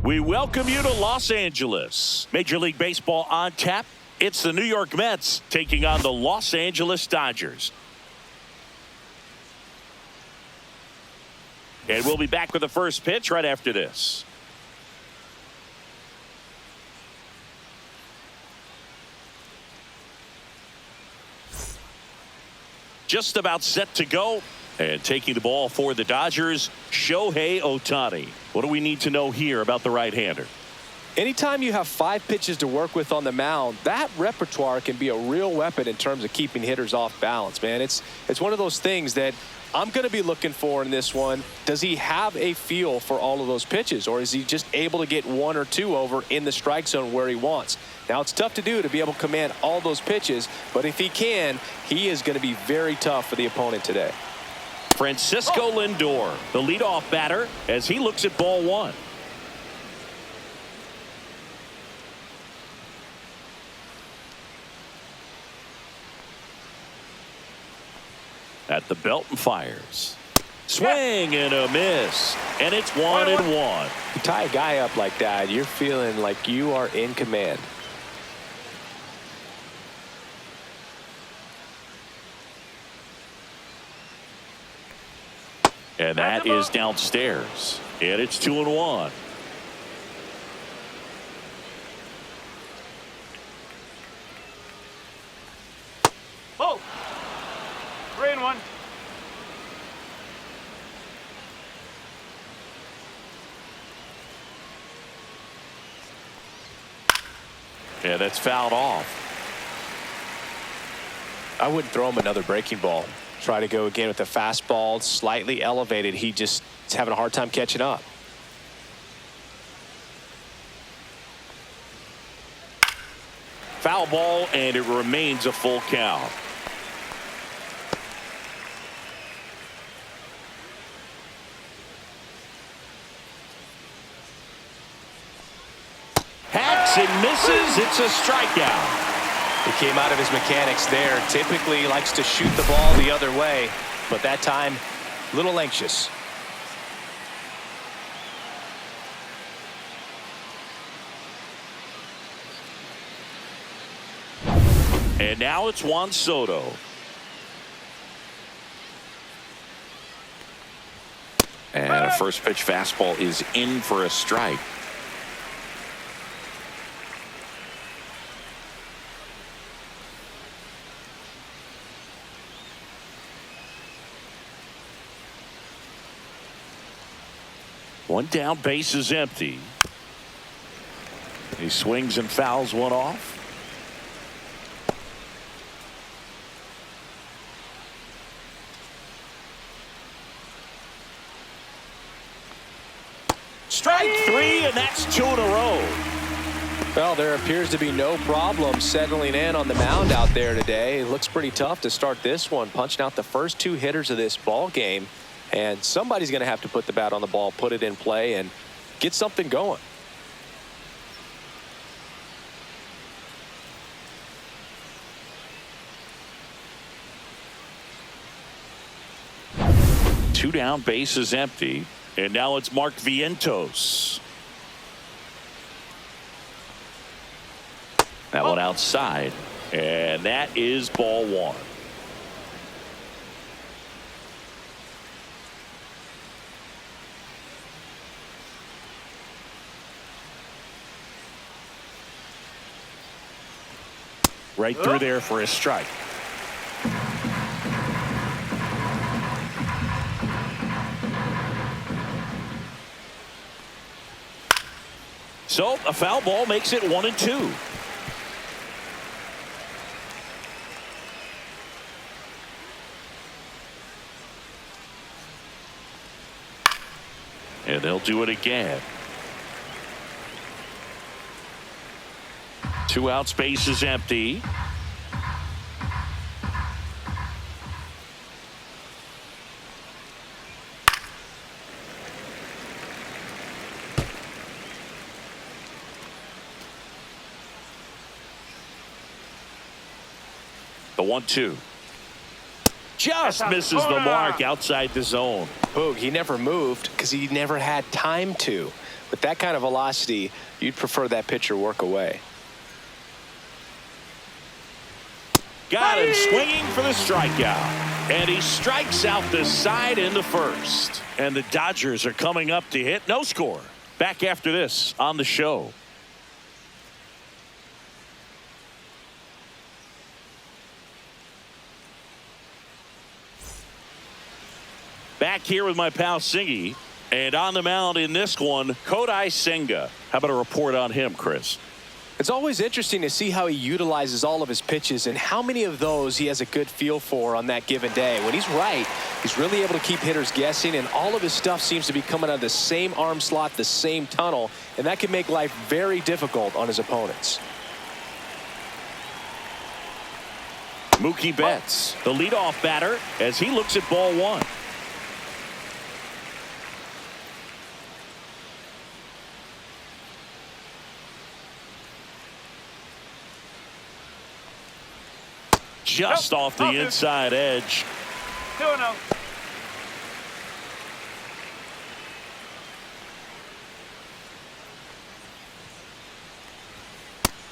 We welcome you to Los Angeles. Major League Baseball on tap. It's the New York Mets taking on the Los Angeles Dodgers. And we'll be back with the first pitch right after this. Just about set to go. And taking the ball for the Dodgers, Shohei Ohtani. What do we need to know here about the right-hander? Anytime you have 5 pitches to work with on the mound, that repertoire can be a real weapon in terms of keeping hitters off balance, man. It's one of those things that I'm going to be looking for in this one. Does he have a feel for all of those pitches, or is he just able to get 1 or 2 over in the strike zone where he wants? Now, it's tough to do to be able to command all those pitches, but if he can, he is going to be very tough for the opponent today. Francisco Lindor, the leadoff batter, as he looks at ball 1. At the belt and fires. Swing and a miss. And it's 1-1. You tie a guy up like that, you're feeling like you are in command. And that is downstairs. And it's 2-1. Oh! 3-1. And that's fouled off. I wouldn't throw him another breaking ball. Try to go again with the fastball, slightly elevated. He just is having a hard time catching up. Foul ball, and it remains a full count. Hacks and misses. It's a strikeout. He came out of his mechanics there. Typically he likes to shoot the ball the other way, but that time a little anxious. And now it's Juan Soto. And a first pitch fastball is in for a strike. One down, base is empty. He swings and fouls one off. Strike 3, and that's 2 in a row. Well, there appears to be no problem settling in on the mound out there today. It looks pretty tough to start this one, punching out the first 2 hitters of this ball game. And somebody's going to have to put the bat on the ball, put it in play, and get something going. Two down, base is empty. And now it's Mark Vientos. That one outside. And that is ball 1. Right through there for a strike. So a foul ball makes it 1-2. And they'll do it again. 2 outs, base is empty. The 1-2. Just misses the mark outside the zone. Boog, he never moved because he never had time to. With that kind of velocity, you'd prefer that pitcher work away. Got him swinging for the strikeout. And he strikes out the side in the first. And the Dodgers are coming up to hit. No score. Back after this on the show. Back here with my pal Singy. And on the mound in this one, Kodai Senga. How about a report on him, Chris? It's always interesting to see how he utilizes all of his pitches and how many of those he has a good feel for on that given day. When he's right, he's really able to keep hitters guessing, and all of his stuff seems to be coming out of the same arm slot, the same tunnel, and that can make life very difficult on his opponents. Mookie Betts, the leadoff batter, as he looks at ball one. Just off the inside edge. 2-0.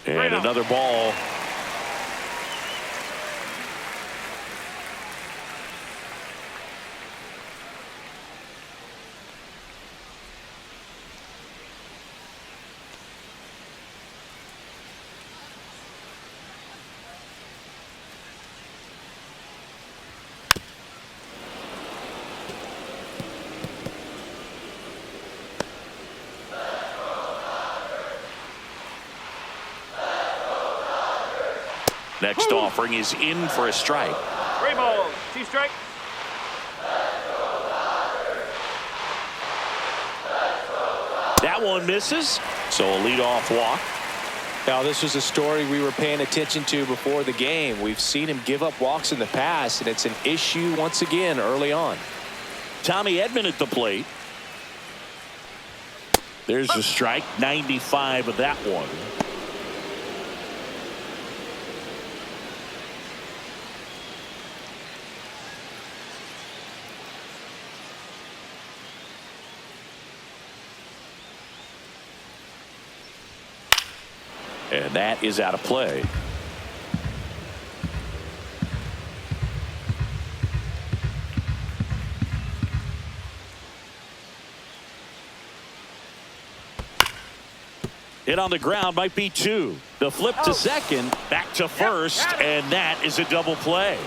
And another ball. Next offering is in for a strike. 3 balls, 2 strikes. That one misses. So a leadoff walk. Now, this was a story we were paying attention to before the game. We've seen him give up walks in the past, and it's an issue once again early on. Tommy Edman at the plate. There's a strike. 95 of that one. And that is out of play. Hit on the ground, might be 2. The flip to second, back to first, and that is a double play.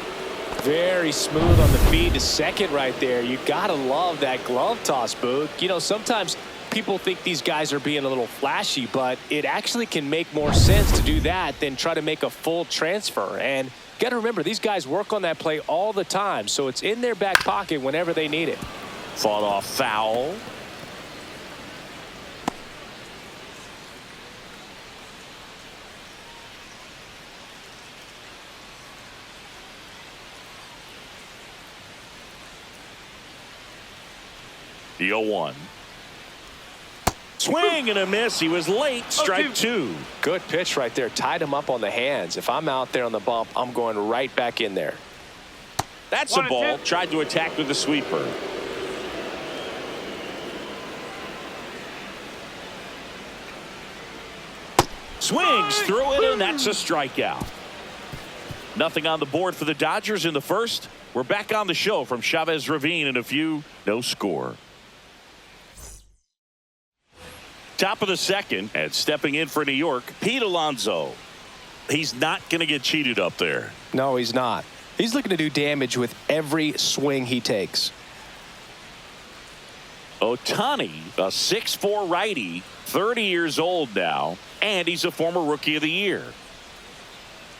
Very smooth on the feed to second right there. You gotta love that glove toss, Boog. You know, sometimes people think these guys are being a little flashy, but it actually can make more sense to do that than try to make a full transfer. And you got to remember, these guys work on that play all the time, so it's in their back pocket whenever they need it. Fought off foul. The 0-1. Swing and a miss. He was late. Strike 2. Good pitch right there. Tied him up on the hands. If I'm out there on the bump, I'm going right back in there. That's a ball. Tried to attack with a sweeper. Swings through it, and that's a strikeout. Nothing on the board for the Dodgers in the first. We're back on the show from Chavez Ravine in a few. No score. Top of the second, and stepping in for New York, Pete Alonso. He's not going to get cheated up there. No, he's not. He's looking to do damage with every swing he takes. Ohtani, a 6'4" righty, 30 years old now, and he's a former Rookie of the Year.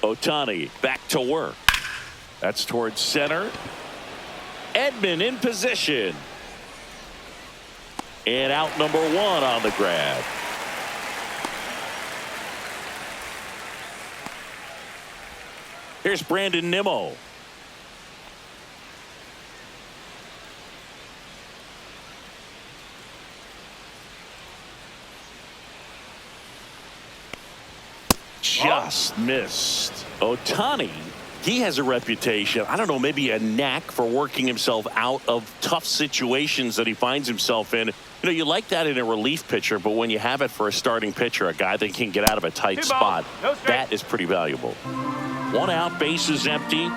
Ohtani back to work. That's towards center. Edman in position. And out number 1 on the grab. Here's Brandon Nimmo. Just missed. Ohtani He has a reputation, I don't know, maybe a knack for working himself out of tough situations that he finds himself in. You know, you like that in a relief pitcher, but when you have it for a starting pitcher, a guy that can get out of a tight spot, that is pretty valuable. 1 out, bases empty.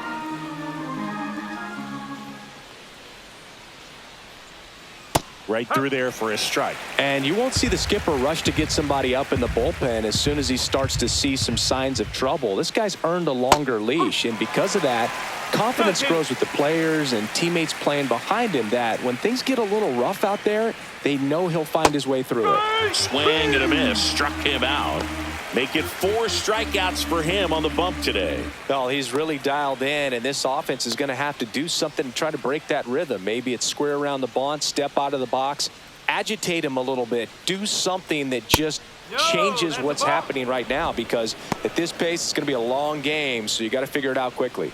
Right through there for a strike. And you won't see the skipper rush to get somebody up in the bullpen as soon as he starts to see some signs of trouble. This guy's earned a longer leash, and because of that, confidence grows with the players and teammates playing behind him, that when things get a little rough out there, they know he'll find his way through it. Swing and a miss, struck him out. Make it 4 strikeouts for him on the bump today. Well, he's really dialed in, and this offense is going to have to do something to try to break that rhythm. Maybe it's square around the bunt, step out of the box, agitate him a little bit, do something that just changes what's happening right now, because at this pace, it's going to be a long game, so you got to figure it out quickly.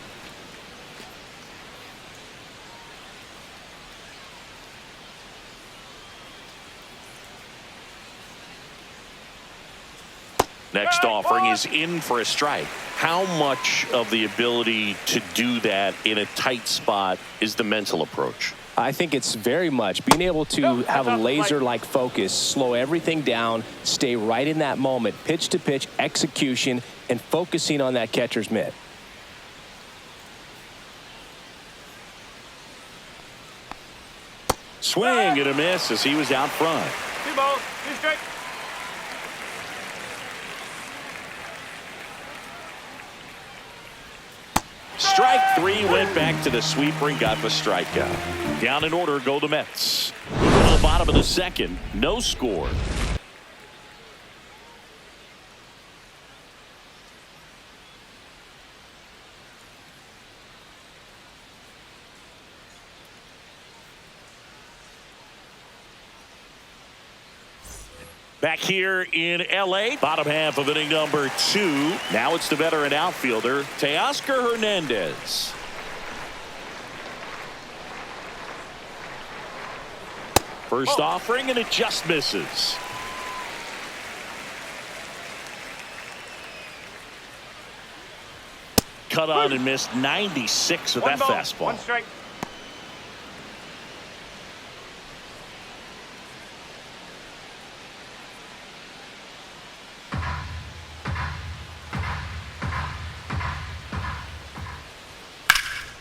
Next offering is in for a strike. How much of the ability to do that in a tight spot is the mental approach? I think it's very much being able to have a laser-like focus, slow everything down, stay right in that moment, pitch to pitch execution, and focusing on that catcher's mitt. Swing and a miss as he was out front. 2 balls, 2 strikes. Strike 3, went back to the sweeper and got the strikeout. Down in order go the Mets. Moving to the bottom of the second, no score. Back here in L.A., bottom half of inning number 2. Now it's the veteran outfielder, Teoscar Hernandez. First offering, and it just misses. Cut on and missed 96 with that fastball. 1 strike.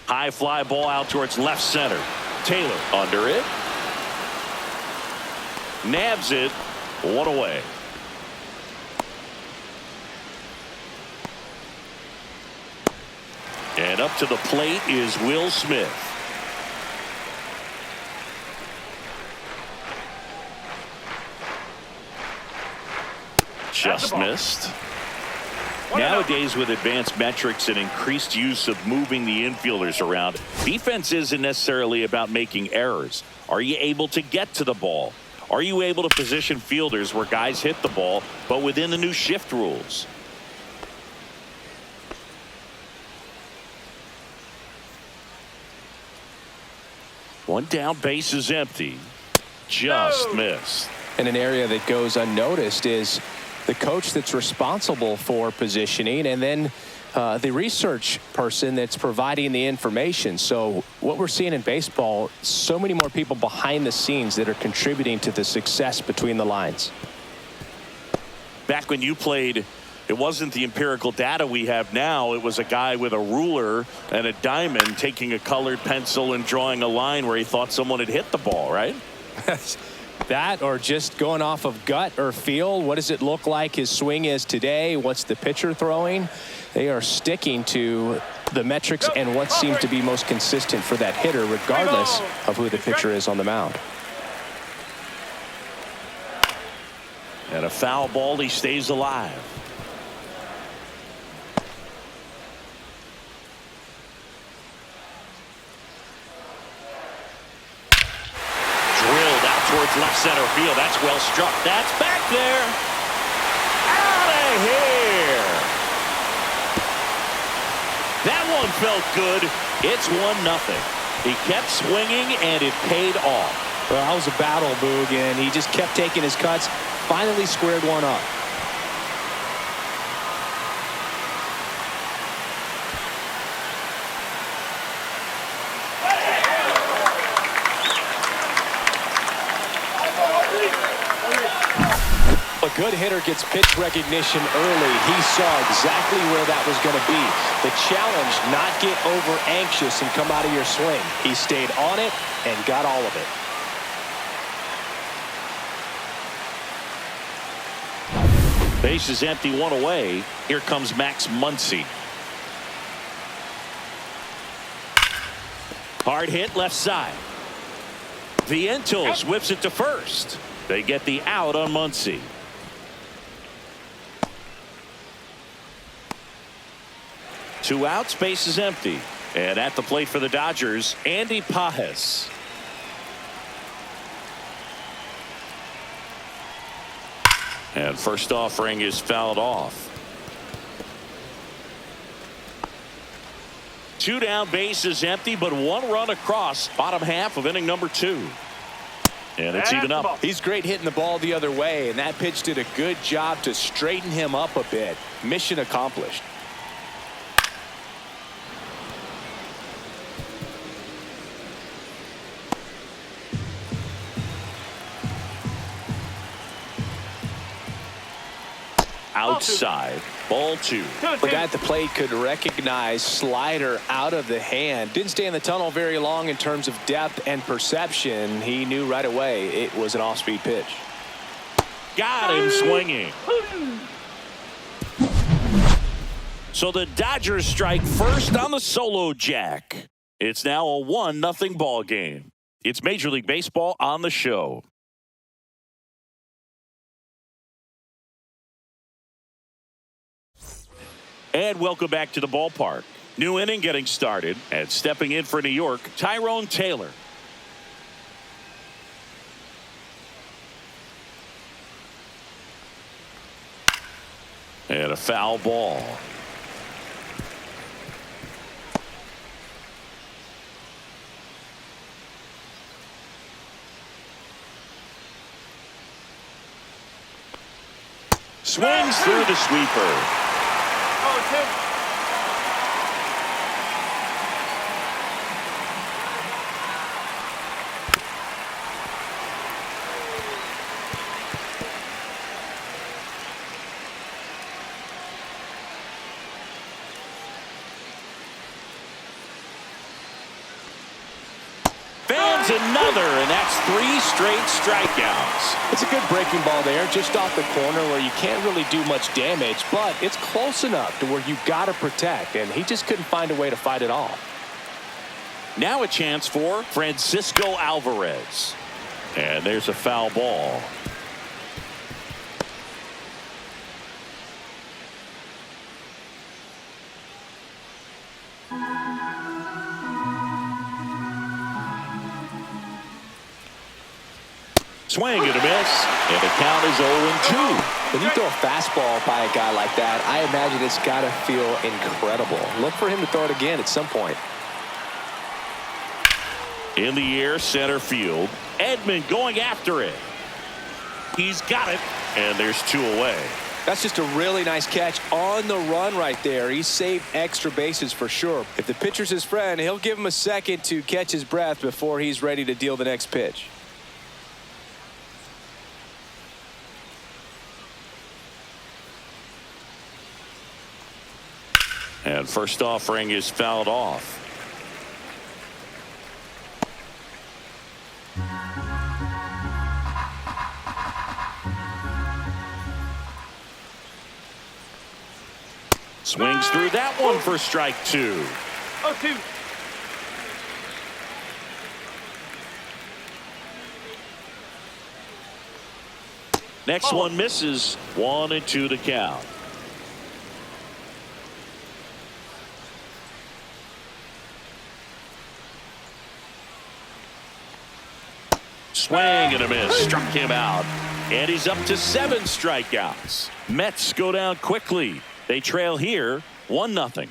High fly ball out towards left center. Taylor under it. Nabs it. 1 away. And up to the plate is Will Smith. Just missed. Nowadays, with advanced metrics and increased use of moving the infielders around, defense isn't necessarily about making errors. Are you able to get to the ball? Are you able to position fielders where guys hit the ball, but within the new shift rules? One down, base is empty. Just missed. And an area that goes unnoticed is the coach that's responsible for positioning, and then the research person that's providing the information. So what we're seeing in baseball, so many more people behind the scenes that are contributing to the success between the lines. Back when you played, it wasn't the empirical data we have now. It was a guy with a ruler and a diamond taking a colored pencil and drawing a line where he thought someone had hit the ball, right? That, or just going off of gut or feel. What does it look like his swing is today? What's the pitcher throwing? They are sticking to the metrics and what seems to be most consistent for that hitter, regardless of who the pitcher is on the mound. And a foul ball, he stays alive. Towards left center field. That's well struck. That's back there. Out of here. That one felt good. It's 1-0. He kept swinging and it paid off. Well, that was a battle, Boog, and he just kept taking his cuts. Finally squared one up. good hitter gets pitch recognition early, he saw exactly where that was going to be. The challenge, not get over anxious and come out of your swing. He stayed on it and got all of it. Base is empty, one away. Here comes Max Muncy. Hard hit left side. Vientos whips it to first. They get the out on Muncy. Two outs, base is empty. And at the plate for the Dodgers, Andy Pages. And first offering is fouled off. Two down, base is empty, but one run across bottom half of inning number 2. And it's even up. He's great hitting the ball the other way, and that pitch did a good job to straighten him up a bit. Mission accomplished. Outside, ball 2. The guy at the plate could recognize slider out of the hand. Didn't stay in the tunnel very long in terms of depth and perception. He knew right away it was an off-speed pitch. Got him swinging. So the Dodgers strike first on the solo jack. It's now a 1-0 ball game. It's Major League Baseball on the show. And welcome back to the ballpark. New inning getting started, and stepping in for New York, Tyrone Taylor. And a foul ball. Swings through the sweeper. Another, and that's 3 straight strikeouts. It's a good breaking ball there, just off the corner where you can't really do much damage, but it's close enough to where you got to protect, and he just couldn't find a way to fight it off. Now a chance for Francisco Alvarez. And there's a foul ball. Swing and a miss, and the count is 0-2. When you throw a fastball by a guy like that, I imagine it's got to feel incredible. Look for him to throw it again at some point. In the air, center field. Edman going after it. He's got it, and there's 2 away. That's just a really nice catch on the run right there. He saved extra bases for sure. If the pitcher's his friend, he'll give him a second to catch his breath before he's ready to deal the next pitch. And first offering is fouled off. Swings through that one for strike 2. 0-2. Next one misses. 1-2 to count. Swing and a miss. Struck him out. And he's up to 7 strikeouts. Mets go down quickly. They trail here 1-0.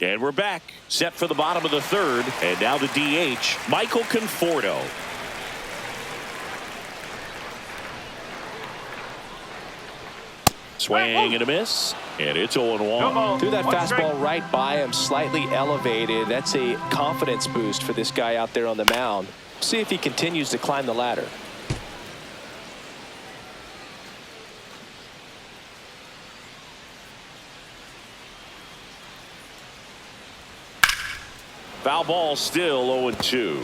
And we're back. Set for the bottom of the 3rd. And now the DH, Michael Conforto. Swing and a miss, and it's 0-1. Threw that fastball right by him, slightly elevated. That's a confidence boost for this guy out there on the mound. See if he continues to climb the ladder. Foul ball, still 0-2.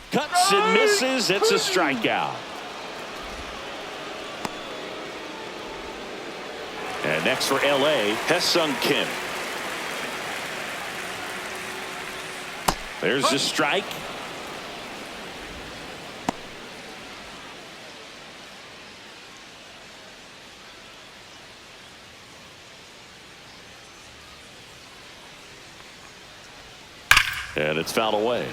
Cuts and misses. It's a strikeout. And next for LA, Hae-Sung Kim. There's a strike. And it's fouled away.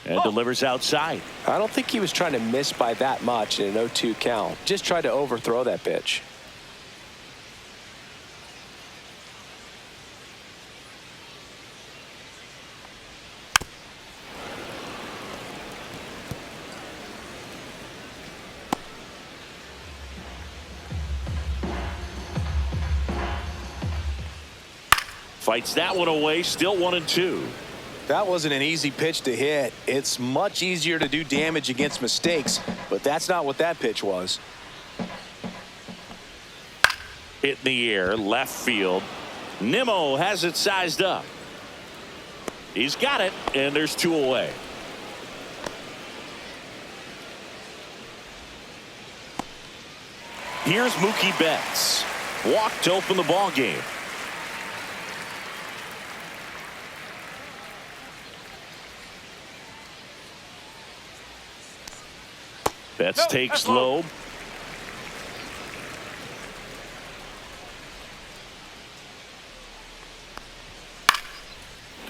And delivers outside. I don't think he was trying to miss by that much in an 0-2 count. Just tried to overthrow that pitch. Fights that one away, still 1-2. That wasn't an easy pitch to hit. It's much easier to do damage against mistakes, but that's not what that pitch was. Hit in the air, left field. Nimmo has it sized up. He's got it, and there's 2 away. Here's Mookie Betts. Walked to open the ball game. Betts takes low.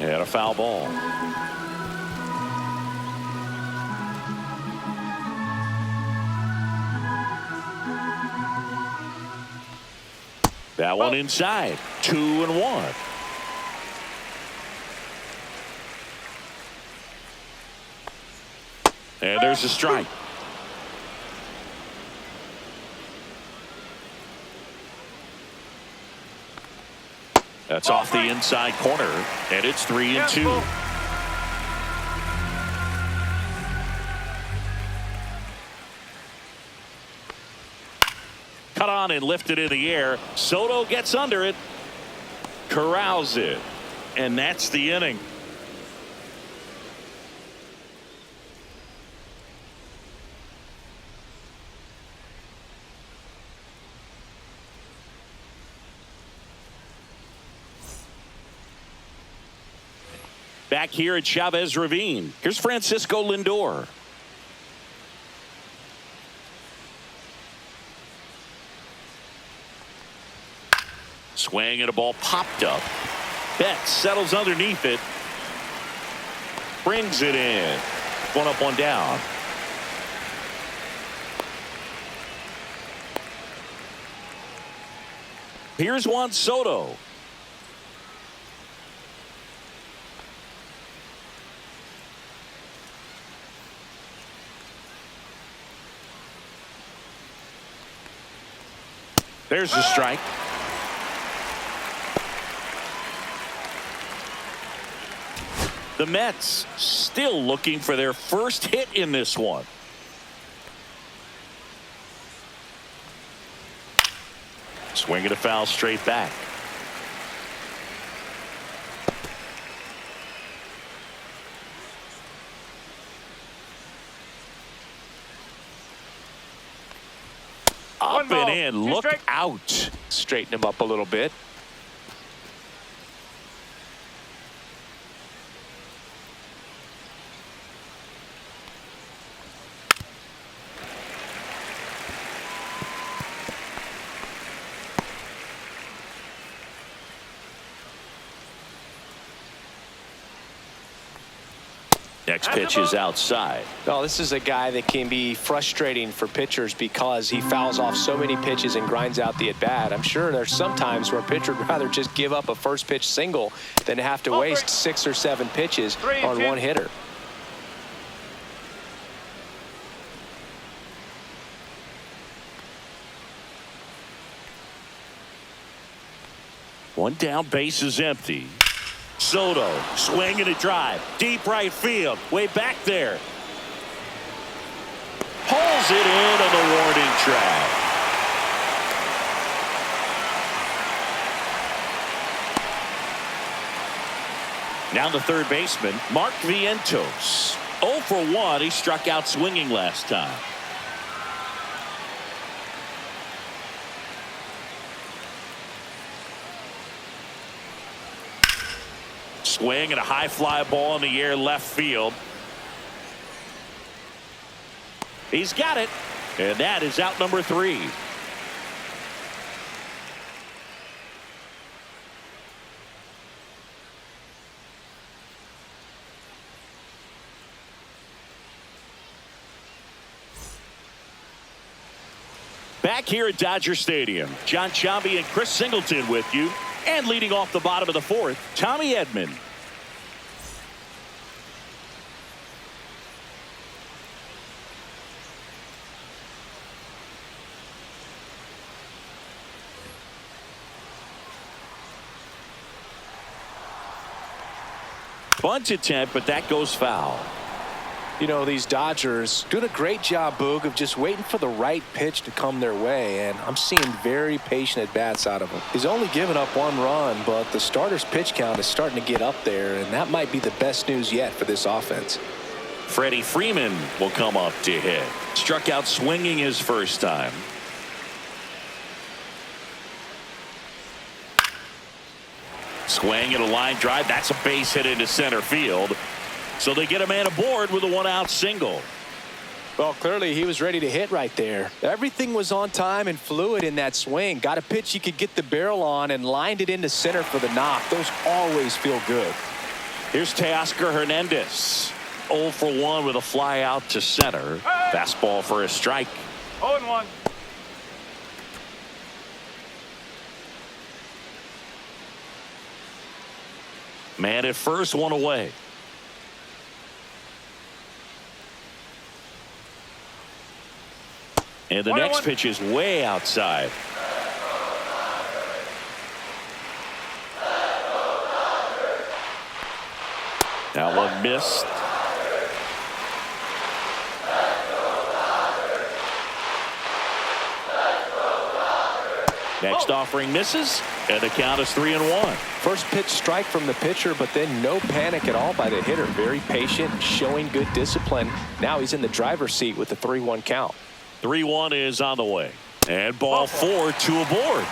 And a foul ball. That one inside. 2-1. And there's a strike. That's off the inside corner, and it's 3-2. Cut on and lifted in the air. Soto gets under it, corrals it, and that's the inning. Back here at Chavez Ravine, here's Francisco Lindor. Swing and a ball popped up. Betts settles underneath it. Brings it in. 1 up, 1 down. Here's Juan Soto. There's the strike. The Mets still looking for their first hit in this one. Swing and a foul straight back. Up and in, look out. Straighten him up a little bit. Next pitch is outside. Oh, this is a guy that can be frustrating for pitchers because he fouls off so many pitches and grinds out the at-bat. I'm sure there's some times where a pitcher would rather just give up a first pitch single than have to waste 6 or 7 pitches on one hitter. One down, base is empty. Soto swinging a drive, deep right field, way back there. Pulls it in on the warning track. Now the third baseman, Mark Vientos. 0 for 1. He struck out swinging last time. Swing and a high fly ball in the air left field. He's got it, and that is out number 3. Back here at Dodger Stadium, John Chambi and Chris Singleton with you. And leading off the bottom of the 4th, Tommy Edman. Bunt attempt, but that goes foul. You know, these Dodgers doing a great job, Boog, of just waiting for the right pitch to come their way, and I'm seeing very patient at-bats out of him. He's only given up 1 run, but the starter's pitch count is starting to get up there, and that might be the best news yet for this offense. Freddie Freeman will come up to hit. Struck out swinging his first time. Swing and a line drive. That's a base hit into center field. So they get a man aboard with a 1-out single. Well, clearly he was ready to hit right there. Everything was on time and fluid in that swing. Got a pitch he could get the barrel on and lined it into center for the knock. Those always feel good. Here's Teoscar Hernandez. 0 for 1 with a fly out to center. Fastball for a strike. 0-1. Man at first, 1 away. And the next pitch is way outside. That one missed. Next offering misses, and the count is 3-1. First pitch strike from the pitcher, but then no panic at all by the hitter. Very patient, showing good discipline. Now he's in the driver's seat with the 3-1 count. 3-1 is on the way. And ball 4, 2 aboard.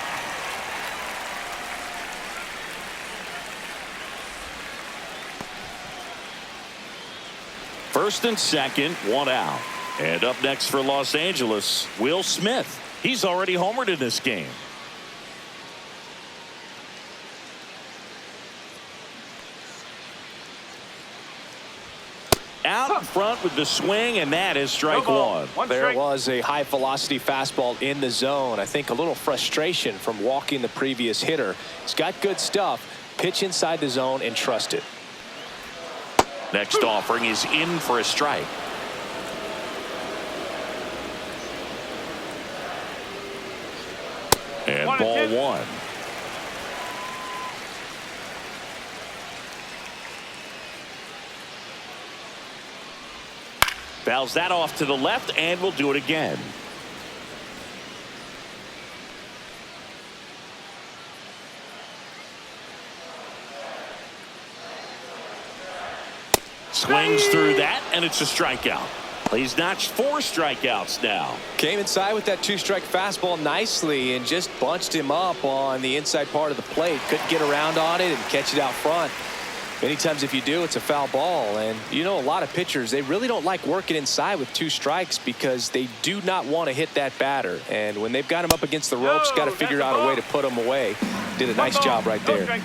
First and second, 1 out. And up next for Los Angeles, Will Smith. He's already homered in this game. Out in front with the swing, and that is strike 1. There was a high velocity fastball in the zone. I think a little frustration from walking the previous hitter. He's got good stuff. Pitch inside the zone and trust it. Next offering is in for a strike. And ball 1. Fouls that off to the left, and we'll do it again. Swings through that, and it's a strikeout. He's notched 4 strikeouts now. Came inside with that 2-strike fastball nicely and just bunched him up on the inside part of the plate. Couldn't get around on it and catch it out front. Many times if you do, it's a foul ball. And you know, a lot of pitchers, they really don't like working inside with 2 strikes because they do not want to hit that batter. And when they've got him up against the ropes, got to figure out a way to put him away. Did a nice job right there.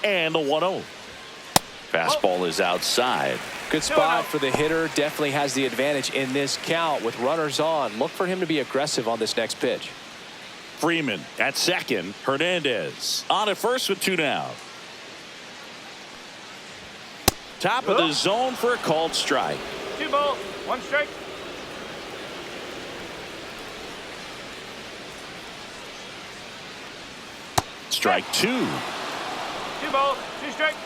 And the 1-0. Fastball is outside. Good spot for the hitter. Definitely has the advantage in this count with runners on. Look for him to be aggressive on this next pitch. Freeman at second. Hernandez on at first with 2 down. Top of the zone for a called strike. 2 balls, 1 strike. Strike 2. 2 balls, 2 strikes.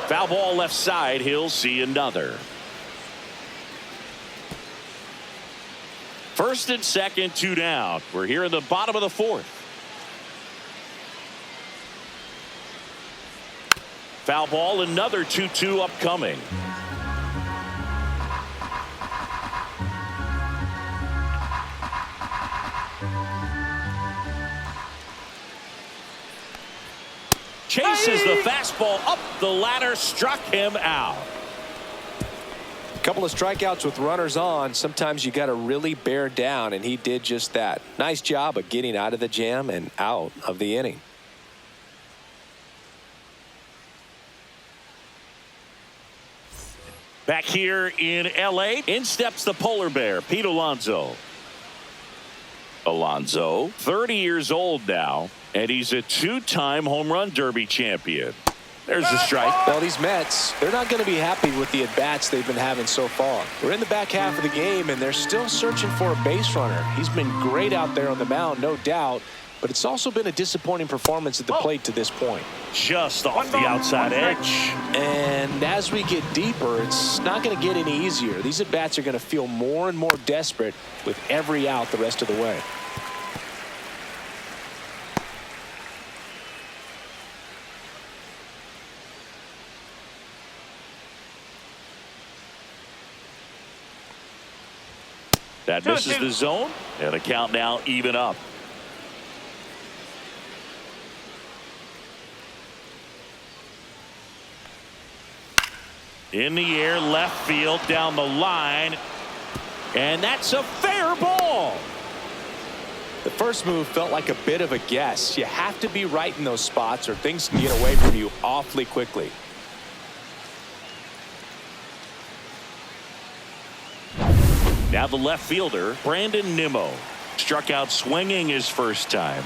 Foul ball left side. He'll see another. First and second, 2 down. We're here in the bottom of the 4th. Foul ball, another 2-2 upcoming. Chases the fastball up the ladder, struck him out. A couple of strikeouts with runners on. Sometimes you got to really bear down, and he did just that. Nice job of getting out of the jam and out of the inning. Back here in L.A., in steps the polar bear, Pete Alonso. Alonso, 30 years old now, and he's a 2-time home run derby champion. There's the strike. Well, these Mets, they're not going to be happy with the at-bats they've been having so far. We're in the back half of the game, and they're still searching for a base runner. He's been great out there on the mound, no doubt, but it's also been a disappointing performance at the plate to this point. Just off the outside edge. And as we get deeper, it's not going to get any easier. These at-bats are going to feel more and more desperate with every out the rest of the way. That misses the zone, and the count now even up. In the air, left field, down the line, and that's a fair ball. The first move felt like a bit of a guess. You have to be right in those spots, or things can get away from you awfully quickly. Now the left fielder, Brandon Nimmo, struck out swinging his first time.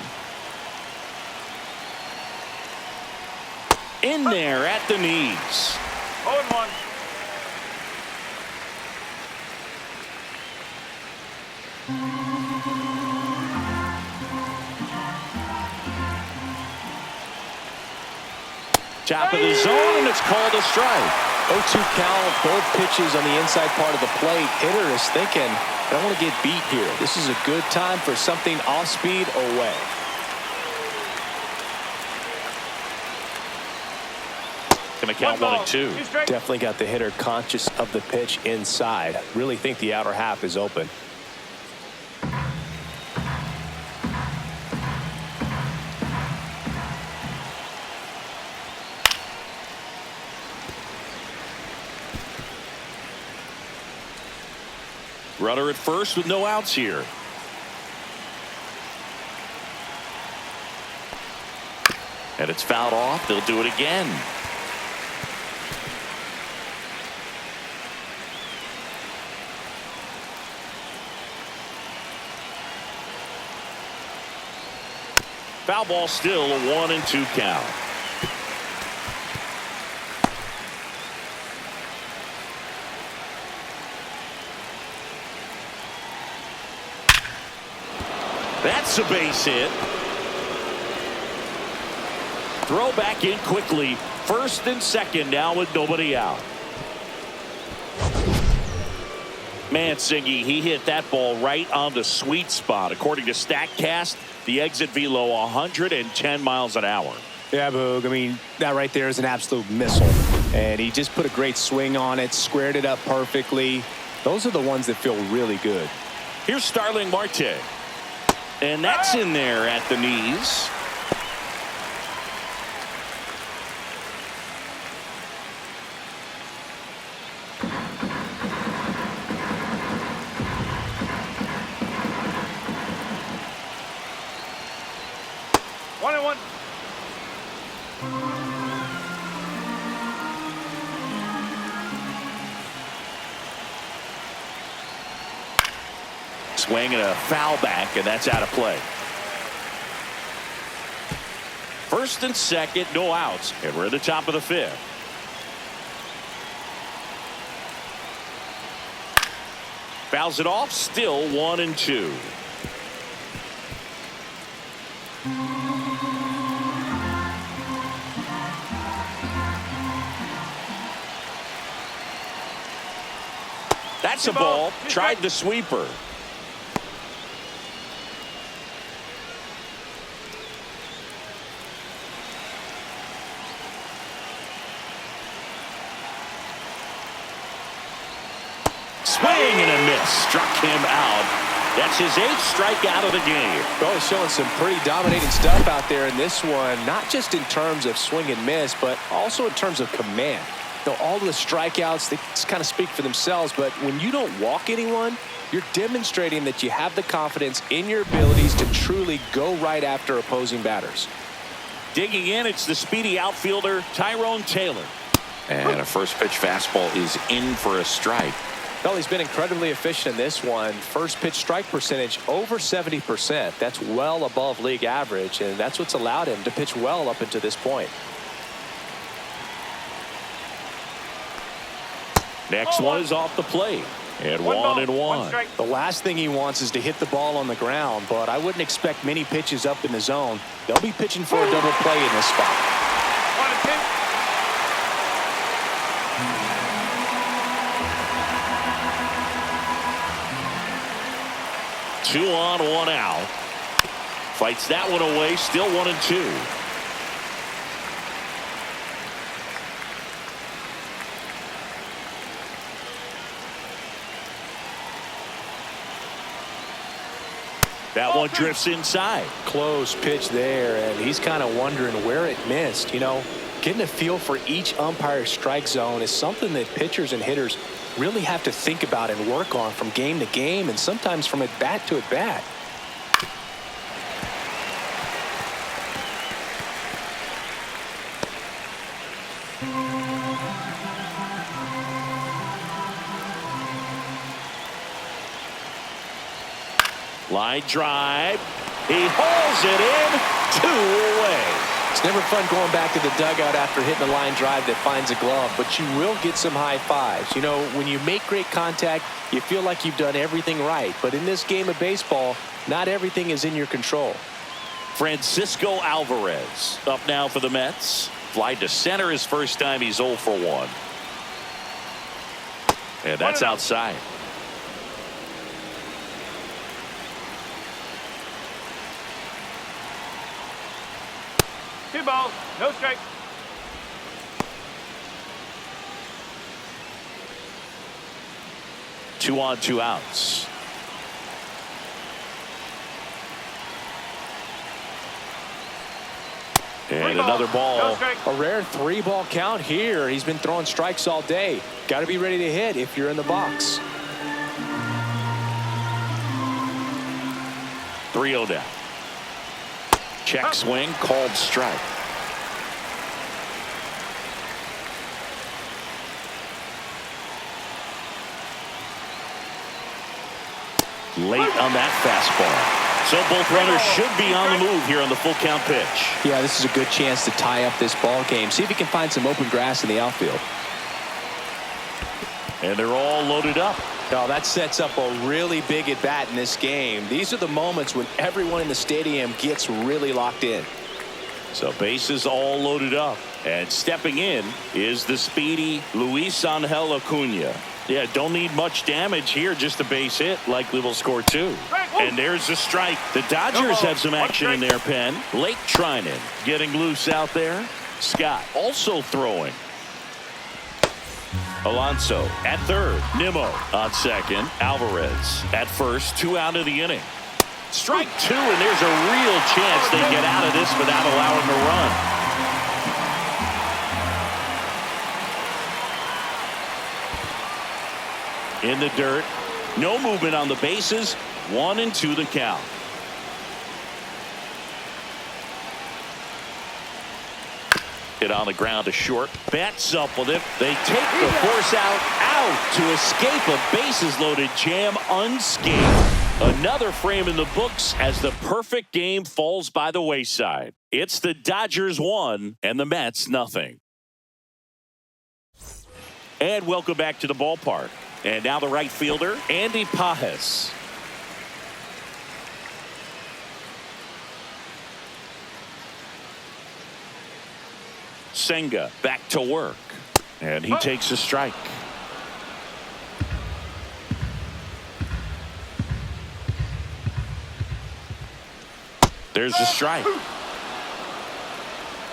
In there at the knees. 0-1. Top of the zone, and it's called a strike. 0-2 count, both pitches on the inside part of the plate. Hitter is thinking, I don't want to get beat here. This is a good time for something off speed away. Gonna count 1-2. Definitely got the hitter conscious of the pitch inside. Really think the outer half is open. Runner at first with no outs here. And it's fouled off. They'll do it again. Foul ball, still a 1-2 count. That's a base hit. Throw back in quickly. First and second now with nobody out. Mansingy, he hit that ball right on the sweet spot. According to StatCast, the exit velo 110 miles an hour. Yeah, Boog. I mean, that right there is an absolute missile. And he just put a great swing on it, squared it up perfectly. Those are the ones that feel really good. Here's Starling Marte. And that's in there at the knees. swing and a foul back, and that's out of play. First and second, no outs, and we're at the top of the fifth. Fouls it off, still 1-2. That's a ball. Tried the sweeper. Swing and a miss. Struck him out. That's his 8th strikeout of the game. Well, he's showing some pretty dominating stuff out there in this one, not just in terms of swing and miss, but also in terms of command. All the strikeouts, they just kind of speak for themselves, but when you don't walk anyone, you're demonstrating that you have the confidence in your abilities to truly go right after opposing batters. Digging in, it's the speedy outfielder, Tyrone Taylor. And a first pitch fastball is in for a strike. Well, he's been incredibly efficient in this one. First pitch strike percentage over 70%. That's well above league average, and that's what's allowed him to pitch well up until this point. Next one is off the plate. And 1-1. The last thing he wants is to hit the ball on the ground, but I wouldn't expect many pitches up in the zone. They'll be pitching for a double play in this spot. 2 on, 1 out. Fights that one away, still 1-2. That one drifts inside. Close pitch there, and he's kind of wondering where it missed. Getting a feel for each umpire's strike zone is something that pitchers and hitters really have to think about and work on from game to game, and sometimes from at bat to at bat. Line drive. He hauls it in. 2 away. It's never fun going back to the dugout after hitting a line drive that finds a glove, but you will get some high fives. When you make great contact, you feel like you've done everything right. But in this game of baseball, not everything is in your control. Francisco Alvarez up now for the Mets. Fly to center his first time. He's 0 for 1. And that's outside. Two balls, no strike. Two on, 2 outs. And another ball. A rare 3-ball count here. He's been throwing strikes all day. Got to be ready to hit if you're in the box. 3-0 down. Check swing, called strike. Late on that fastball. So both runners should be on the move here on the full count pitch. Yeah, this is a good chance to tie up this ball game. See if he can find some open grass in the outfield. And they're all loaded up. Now that sets up a really big at bat in this game. These are the moments when everyone in the stadium gets really locked in. So bases all loaded up. And stepping in is the speedy Luis Angel Acuna. Yeah, don't need much damage here, just a base hit. Likely will score 2. And there's the strike. The Dodgers have some action in their pen. Lake Trinan getting loose out there. Scott also throwing. Alonso at third. Nimmo on second. Alvarez at first. 2 out of the inning. Strike 2, and there's a real chance they get out of this without allowing a run. In the dirt. No movement on the bases. 1-2 the count. Hit on the ground to short. Bats up with it. They take the force out to escape a bases loaded jam unscathed. Another frame in the books as the perfect game falls by the wayside. It's the Dodgers 1 and the Mets nothing. And welcome back to the ballpark. And now the right fielder, Andy Pajes. Senga back to work. And he takes a strike. There's a strike.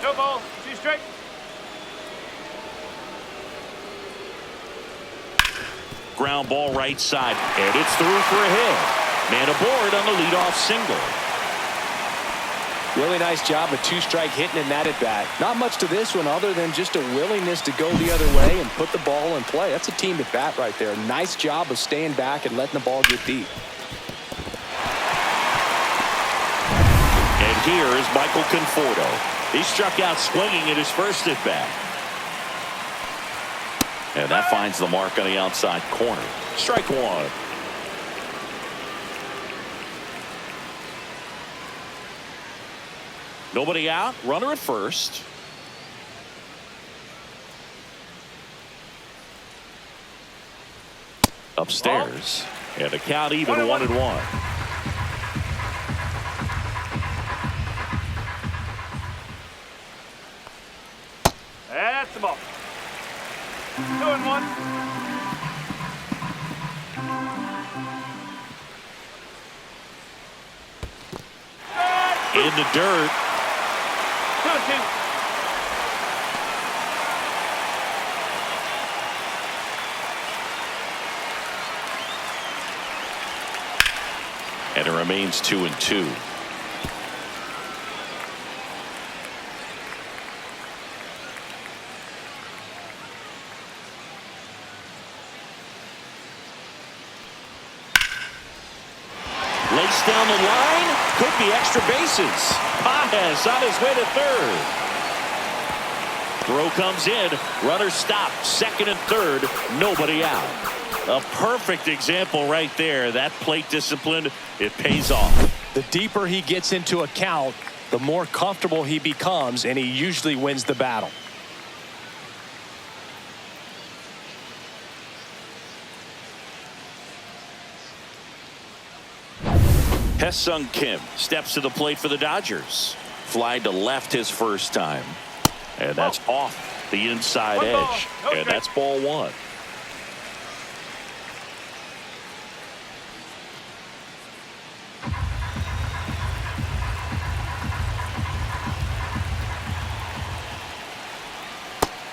No ball. 2 strike. Ground ball right side. And it's through for a hit. Man aboard on the leadoff single. Really nice job, a 2-strike hitting in that at bat. Not much to this one other than just a willingness to go the other way and put the ball in play. That's a team at bat right there. Nice job of staying back and letting the ball get deep. And here is Michael Conforto. He struck out swinging at his first at bat. And that finds the mark on the outside corner. Strike 1. Nobody out. Runner at first. Upstairs. And the count even 1-1. That's the ball. 2-1. In the dirt. 2-2. And it remains 2-2. Lays down the line. Could be extra bases. Pajes on his way to third. Throw comes in. Runner stopped. Second and third. Nobody out. A perfect example right there. That plate discipline, it pays off. The deeper he gets into a count, the more comfortable he becomes, and he usually wins the battle. Hae-Sung Kim steps to the plate for the Dodgers. Fly to left his first time. And that's off the inside edge. And that's ball 1.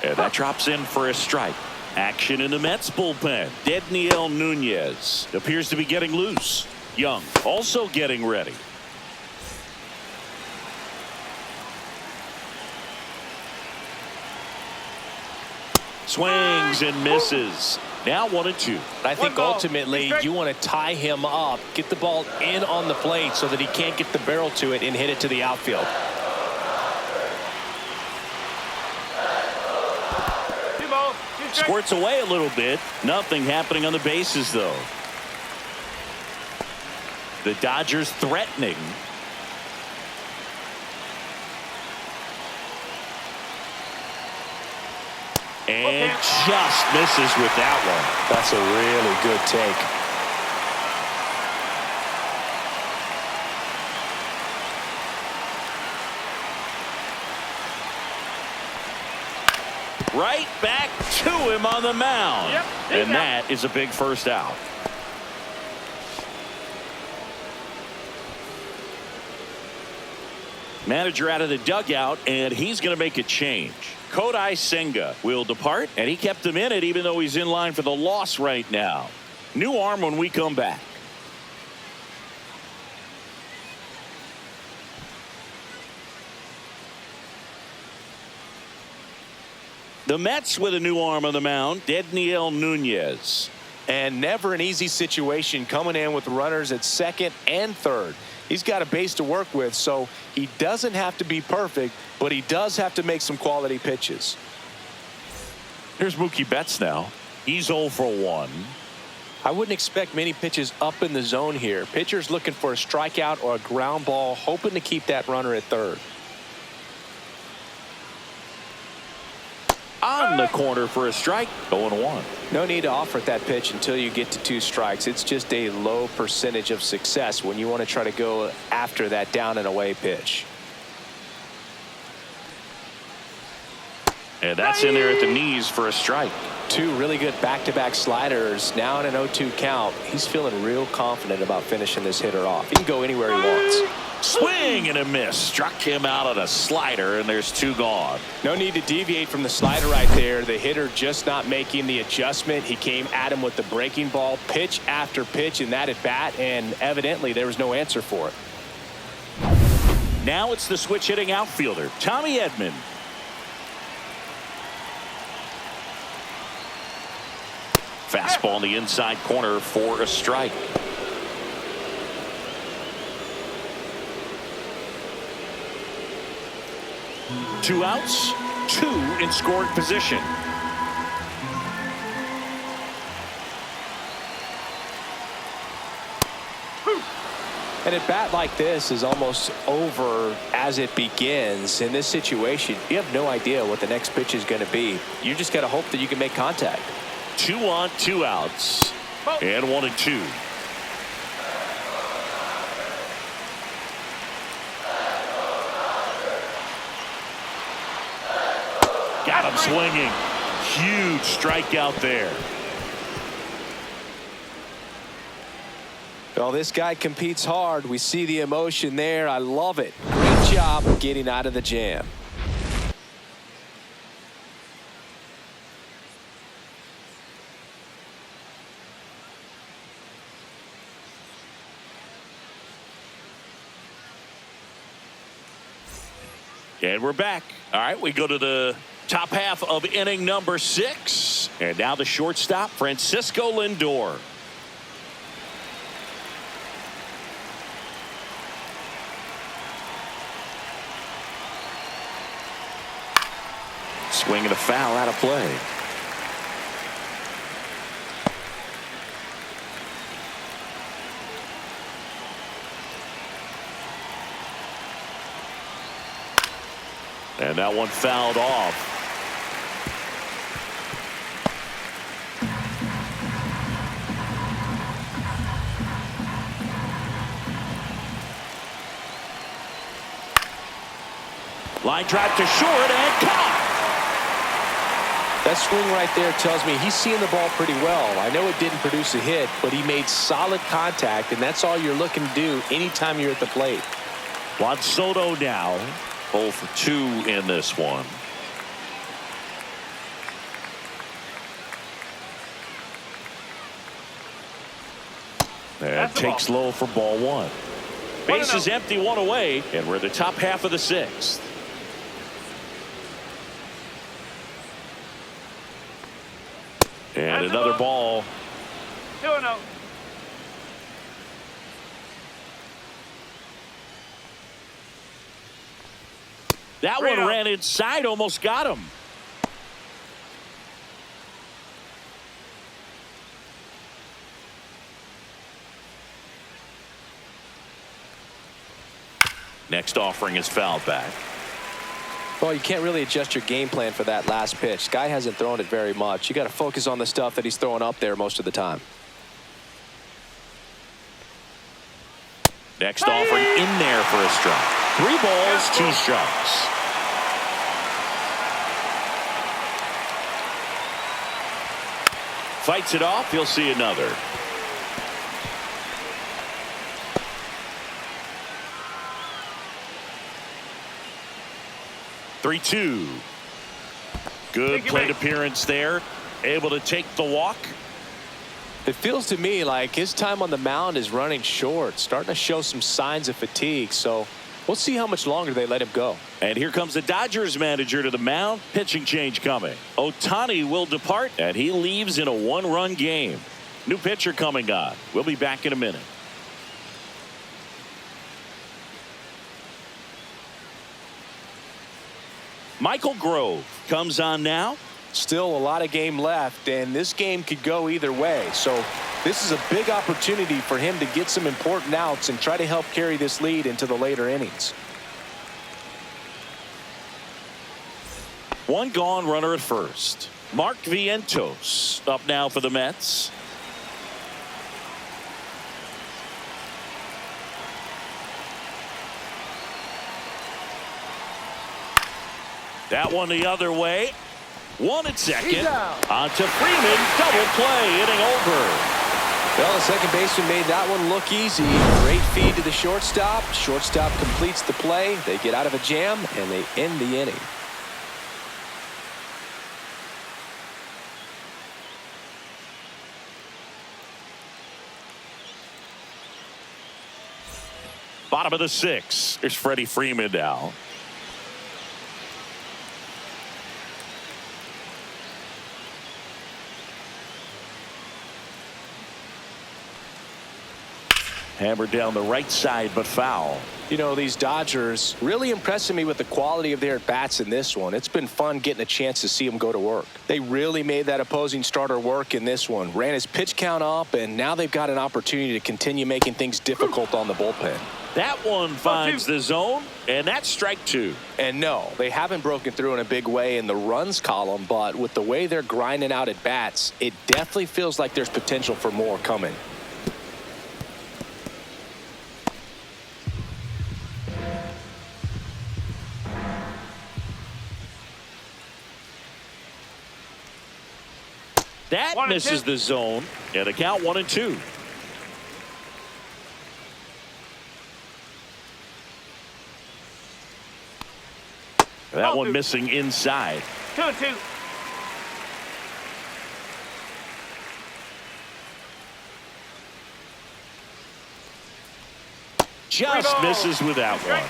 And that drops in for a strike. Action in the Mets bullpen. Dedniel Nunez appears to be getting loose. Young also getting ready. Swings and misses. Now 1-2. I think ultimately you want to tie him up, get the ball in on the plate so that he can't get the barrel to it and hit it to the outfield. Squirts away a little bit. Nothing happening on the bases, though. The Dodgers threatening. And just misses with that one. That's a really good take. Right back to him on the mound. Yep, and that is a big first out. Manager out of the dugout, and he's going to make a change. Kodai Senga will depart, and he kept him in it even though he's in line for the loss right now. New arm when we come back. The Mets with a new arm on the mound, Dedniel Nunez. And never an easy situation coming in with runners at second and third. He's got a base to work with, so he doesn't have to be perfect, but he does have to make some quality pitches. Here's Mookie Betts now. He's 0 for 1. I wouldn't expect many pitches up in the zone here. Pitcher's looking for a strikeout or a ground ball, hoping to keep that runner at third. On the corner for a strike. 0-1. No need to offer at that pitch until you get to 2 strikes. It's just a low percentage of success when you want to try to go after that down and away pitch. And that's in there at the knees for a strike. 2 really good back-to-back sliders. Now in an 0-2 count. He's feeling real confident about finishing this hitter off. He can go anywhere he wants. Swing and a miss. Struck him out on a slider, and there's 2 gone. No need to deviate from the slider right there. The hitter just not making the adjustment. He came at him with the breaking ball, pitch after pitch in that at bat, and evidently there was no answer for it. Now it's the switch hitting outfielder, Tommy Edman. Fastball in the inside corner for a strike. Two outs, 2 in scoring position. And a bat like this is almost over as it begins. In this situation, you have no idea what the next pitch is going to be. You just got to hope that you can make contact. 2 on, 2 outs, and 1-2. Got him swinging. Huge strikeout there. Well, this guy competes hard. We see the emotion there. I love it. Great job of getting out of the jam. And we're back. All right, we go to the top half of inning number 6. And now the shortstop, Francisco Lindor. Swing and a foul out of play. And that one fouled off. Line drive to short and caught. That swing right there tells me he's seeing the ball pretty well. I know it didn't produce a hit, but he made solid contact, and that's all you're looking to do anytime you're at the plate. Juan Soto now 0 for 2 in this one. And takes low for ball 1. Base is empty, 1 away, and we're in the top half of the 6th. And another ball. 2-0. That one ran inside, almost got him. Next offering is fouled back. Well, you can't really adjust your game plan for that last pitch. Guy hasn't thrown it very much. You got to focus on the stuff that he's throwing up there most of the time. Next offering in there for a strike. 3 balls, 2 strikes. Fights it off. He'll see another. (3-2). Good plate appearance there. Able to take the walk. It feels to me like his time on the mound is running short, starting to show some signs of fatigue. So we'll see how much longer they let him go. And here comes the Dodgers manager to the mound. Pitching change coming. Ohtani will depart, and he leaves in a 1-run game. New pitcher coming on. We'll be back in a minute. Michael Grove comes on now. Still a lot of game left, and this game could go either way. So this is a big opportunity for him to get some important outs and try to help carry this lead into the later innings. One gone, runner at first. Mark Vientos up now for the Mets. That one the other way. One at second. On to Freeman. Double play. Inning over. Well, the second baseman made that one look easy. Great feed to the shortstop. Shortstop completes the play. They get out of a jam, and they end the inning. Bottom of the sixth. Here's Freddie Freeman now. Hammered down the right side, but foul. You know, these Dodgers really impressing me with the quality of their at-bats in this one. It's been fun getting a chance to see them go to work. They really made that opposing starter work in this one. Ran his pitch count up, and now they've got an opportunity to continue making things difficult on the bullpen. That one finds the zone, and that's strike two. And no, they haven't broken through in a big way in the runs column, but with the way they're grinding out at bats, it definitely feels like there's potential for more coming. That misses the zone, and a count 1-2. That one missing inside. 2-2. Just misses with that one.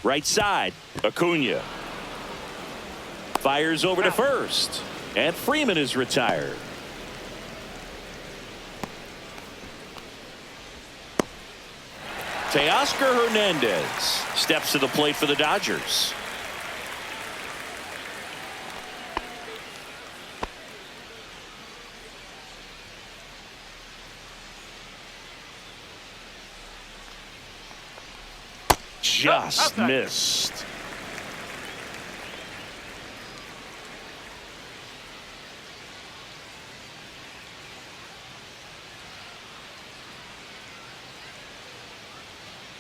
Right side, Acuna. Fires over to first, and Freeman is retired. Teoscar Hernandez steps to the plate for the Dodgers. Just missed.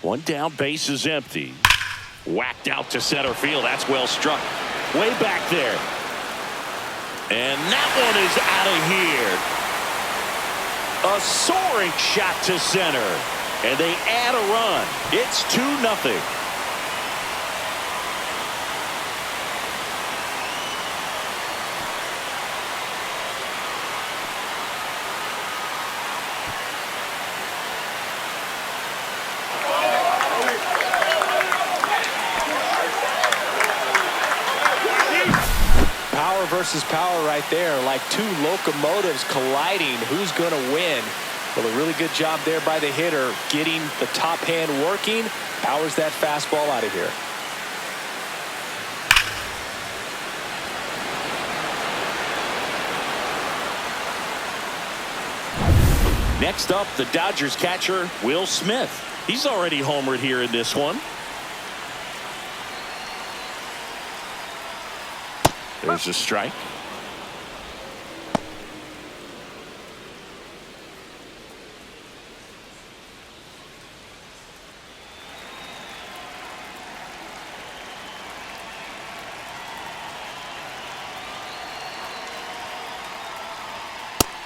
One down, base is empty. Whacked out to center field. That's well struck. Way back there. And that one is out of here. A soaring shot to center. And they add a run. It's 2-0. Power versus power right there, like two locomotives colliding. Who's going to win? Well, a really good job there by the hitter, getting the top hand working. Powers that fastball out of here. Next up, the Dodgers catcher, Will Smith. He's already homered here in this one. There's a strike.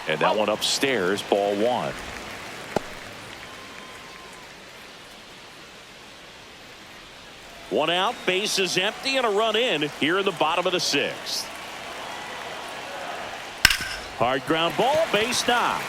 And that one upstairs, ball one. One out, base is empty, and a run in here in the bottom of the sixth. Hard ground ball, base knock.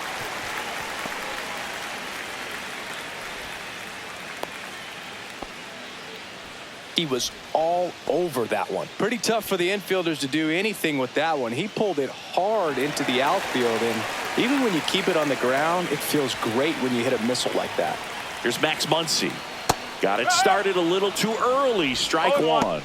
He was all over that one. Pretty tough for the infielders to do anything with that one. He pulled it hard into the outfield, and even when you keep it on the ground, it feels great when you hit a missile like that. Here's Max Muncy. Got it started a little too early. Strike one.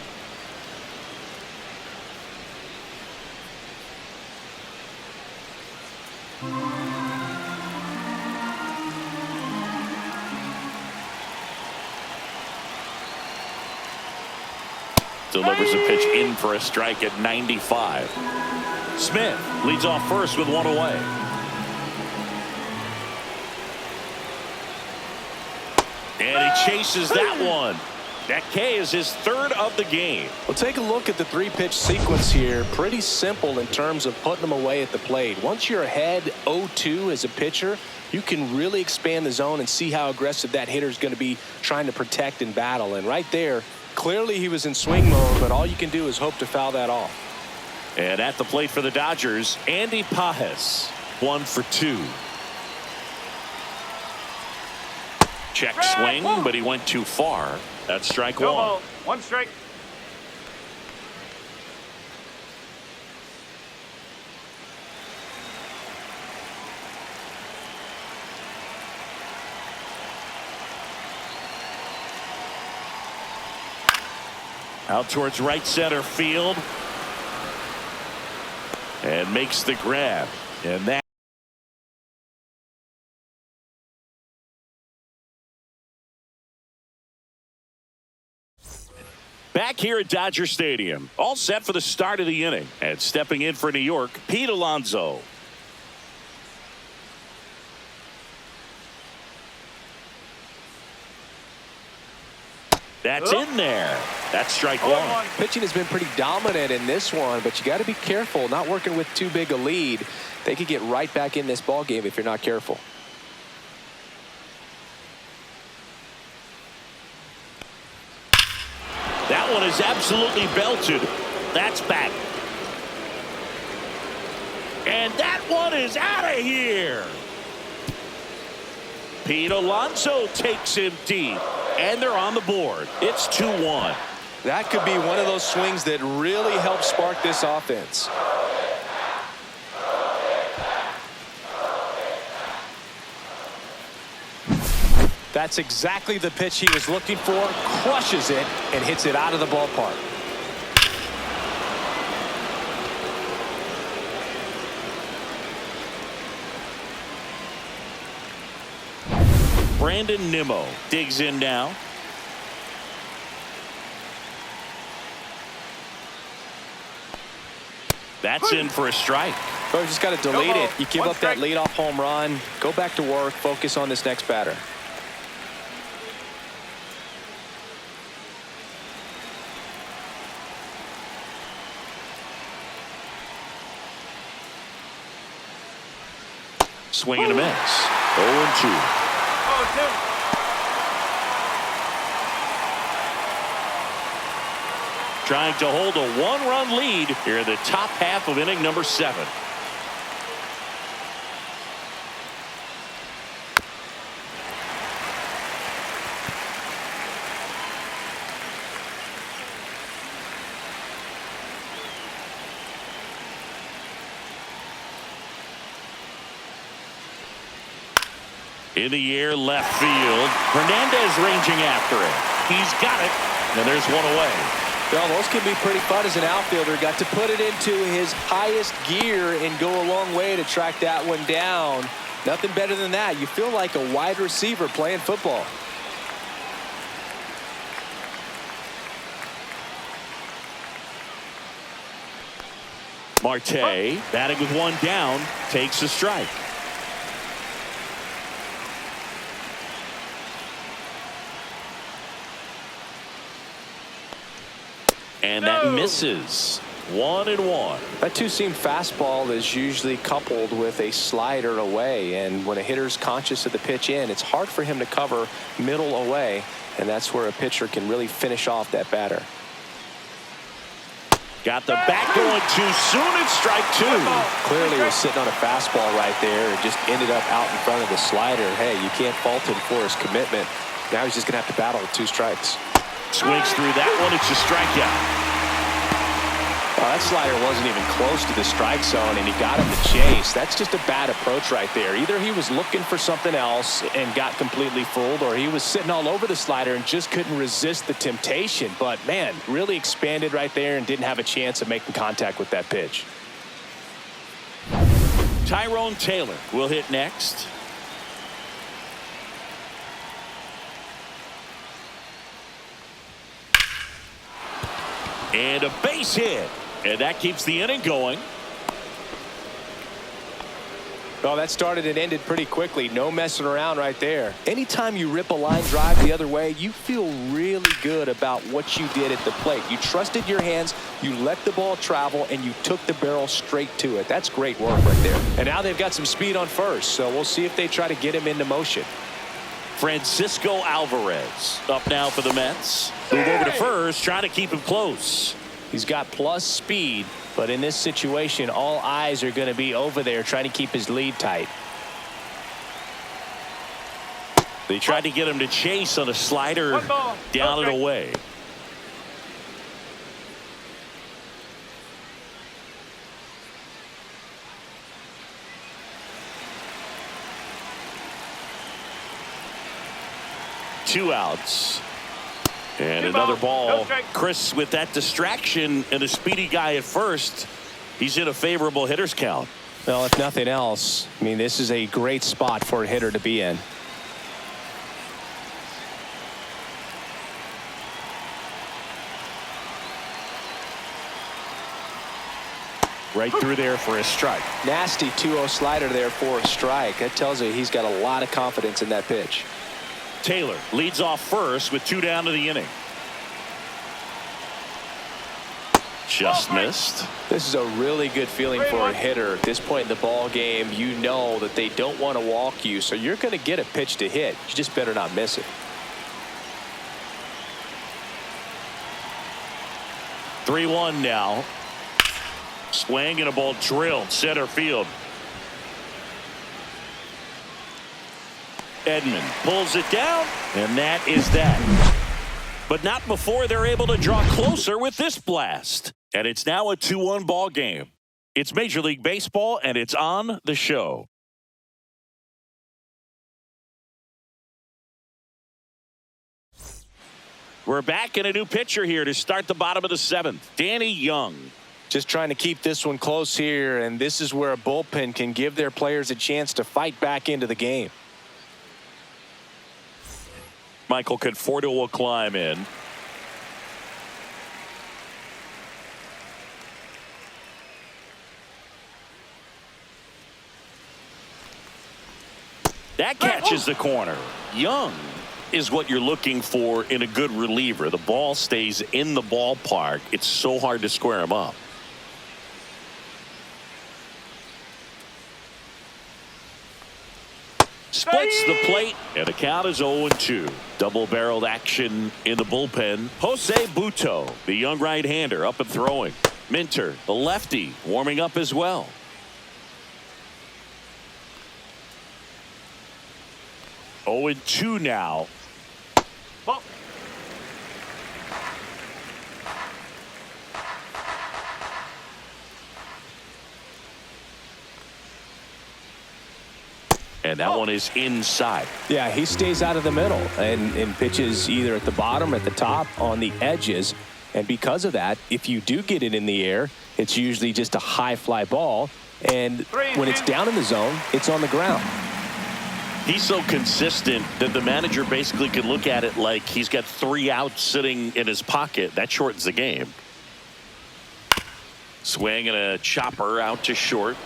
Delivers a pitch in for a strike at 95. Smith leads off first with one away. And he chases that one. That K is his third of the game. Well, take a look at the three-pitch sequence here. Pretty simple in terms of putting them away at the plate. Once you're ahead 0-2 as a pitcher, you can really expand the zone and see how aggressive that hitter is going to be trying to protect and battle. And right there, clearly he was in swing mode, but all you can do is hope to foul that off. And at the plate for the Dodgers, Andy Pages, 1 for 2. Check swing, but he went too far. That's strike No one. ball. One strike. Out towards right center field. And makes the grab. And that. Back here at Dodger Stadium. All set for the start of the inning. And stepping in for New York, Pete Alonso. That's in there. That's strike one. Pitching has been pretty dominant in this one, but you got to be careful not working with too big a lead. They could get right back in this ball game if you're not careful. That one is absolutely belted. That's back. And that one is out of here. Pete Alonso takes him deep. And they're on the board. It's 2-1. That could be one of those swings that really help spark this offense. That's exactly the pitch he was looking for. Crushes it and hits it out of the ballpark. Brandon Nimmo digs in now. That's in for a strike. So you just got to delete it. You give up that leadoff home run. Go back to work. Focus on this next batter. Swing and a miss. 0-2. Trying to hold a one-run lead here in the top half of inning number 7. In the air, left field. Hernandez ranging after it. He's got it, and there's one away. Well, those can be pretty fun as an outfielder. Got to put it into his highest gear and go a long way to track that one down. Nothing better than that. You feel like a wide receiver playing football. Marte, batting with one down, takes a strike. And that misses. 1-1. That two-seam fastball is usually coupled with a slider away, and when a hitter's conscious of the pitch in, it's hard for him to cover middle away, and that's where a pitcher can really finish off that batter. Got the bat going too soon. It's strike 2. Clearly was sitting on a fastball right there and just ended up out in front of the slider. Hey, you can't fault him for his commitment. Now he's just going to have to battle with 2 strikes. Swings through that one. It's a strikeout. That slider wasn't even close to the strike zone, and he got him to chase. That's just a bad approach right there. Either he was looking for something else and got completely fooled, or he was sitting all over the slider and just couldn't resist the temptation. But, man, really expanded right there and didn't have a chance of making contact with that pitch. Tyrone Taylor will hit next. And a base hit. And that keeps the inning going. Well, that started and ended pretty quickly. No messing around right there. Anytime you rip a line drive the other way, you feel really good about what you did at the plate. You trusted your hands, you let the ball travel, and you took the barrel straight to it. That's great work right there. And now they've got some speed on first, so we'll see if they try to get him into motion. Francisco Alvarez up now for the Mets. Move over to first, trying to keep him close. He's got plus speed, but in this situation, all eyes are going to be over there trying to keep his lead tight. They tried to get him to chase on a slider down and away. Two outs. And another ball. Chris, with that distraction and a speedy guy at first, he's in a favorable hitter's count. Well, if nothing else, I mean, this is a great spot for a hitter to be in. Right through there for a strike. Nasty 2-0 slider there for a strike. That tells you he's got a lot of confidence in that pitch. Taylor leads off first with 2 down to the inning. Just missed. This is a really good feeling for a hitter. At this point in the ball game, you know that they don't want to walk you, so you're going to get a pitch to hit. You just better not miss it. 3-1 now. Swing and a ball drilled center field. Edman pulls it down, and that is that. But not before they're able to draw closer with this blast. And it's now a 2-1 ball game. It's Major League Baseball, and it's on the show. We're back in a new pitcher here to start the bottom of the 7th. Danny Young. Just trying to keep this one close here, and this is where a bullpen can give their players a chance to fight back into the game. Michael Conforto will climb in. That catches the corner. Young is what you're looking for in a good reliever. The ball stays in the ballpark. It's so hard to square him up. Splits the plate, and the count is 0-2. Double-barreled action in the bullpen. Jose Buto, the young right-hander, up and throwing. Minter, the lefty, warming up as well. Oh, 0-2 now. Ball. And that one is inside. Yeah, he stays out of the middle and pitches either at the bottom or at the top on the edges. And because of that, if you do get it in the air, it's usually just a high fly ball. And when it's down in the zone, it's on the ground. He's so consistent that the manager basically can look at it like he's got 3 outs sitting in his pocket. That shortens the game. Swing and a chopper out to short.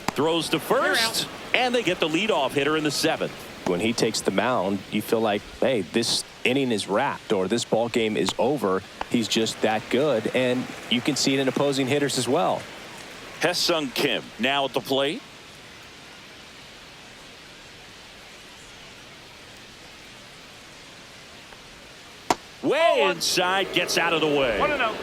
Throws to first, and they get the leadoff hitter in the 7th. When he takes the mound, you feel like, hey, this inning is wrapped or this ball game is over. He's just that good, and you can see it in opposing hitters as well. Hye-Sung Kim now at the plate. Way inside, gets out of the way. 1-0.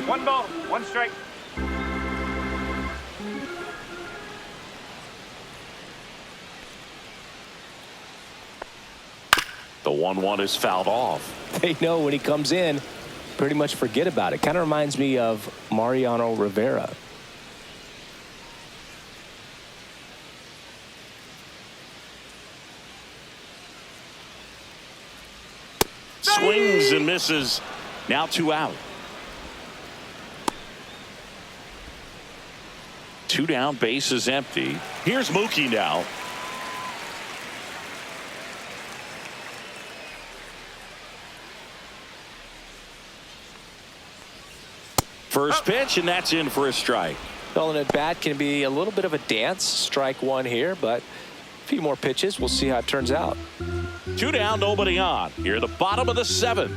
One ball, one strike. The 1-1 is fouled off. They know when he comes in, pretty much forget about it. Kind of reminds me of Mariano Rivera. Swings and misses. Now 2 out. 2 down, base is empty. Here's Mookie now. First pitch, and that's in for a strike. Calling at bat can be a little bit of a dance. Strike one here, but a few more pitches. We'll see how it turns out. 2 down, nobody on. Here at the bottom of the 7th.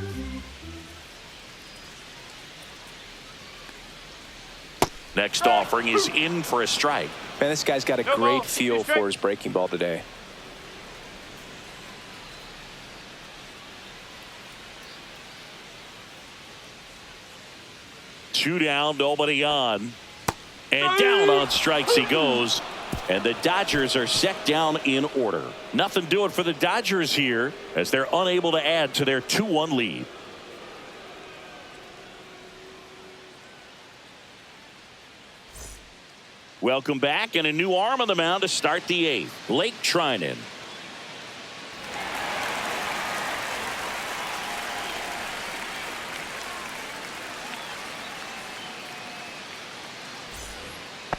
Next offering is in for a strike. Man, this guy's got a great feel for his breaking ball today. Two down, nobody on. And down on strikes he goes. And the Dodgers are set down in order. Nothing doing for the Dodgers here as they're unable to add to their 2-1 lead. Welcome back, and a new arm on the mound to start the 8th. Blake Trinan.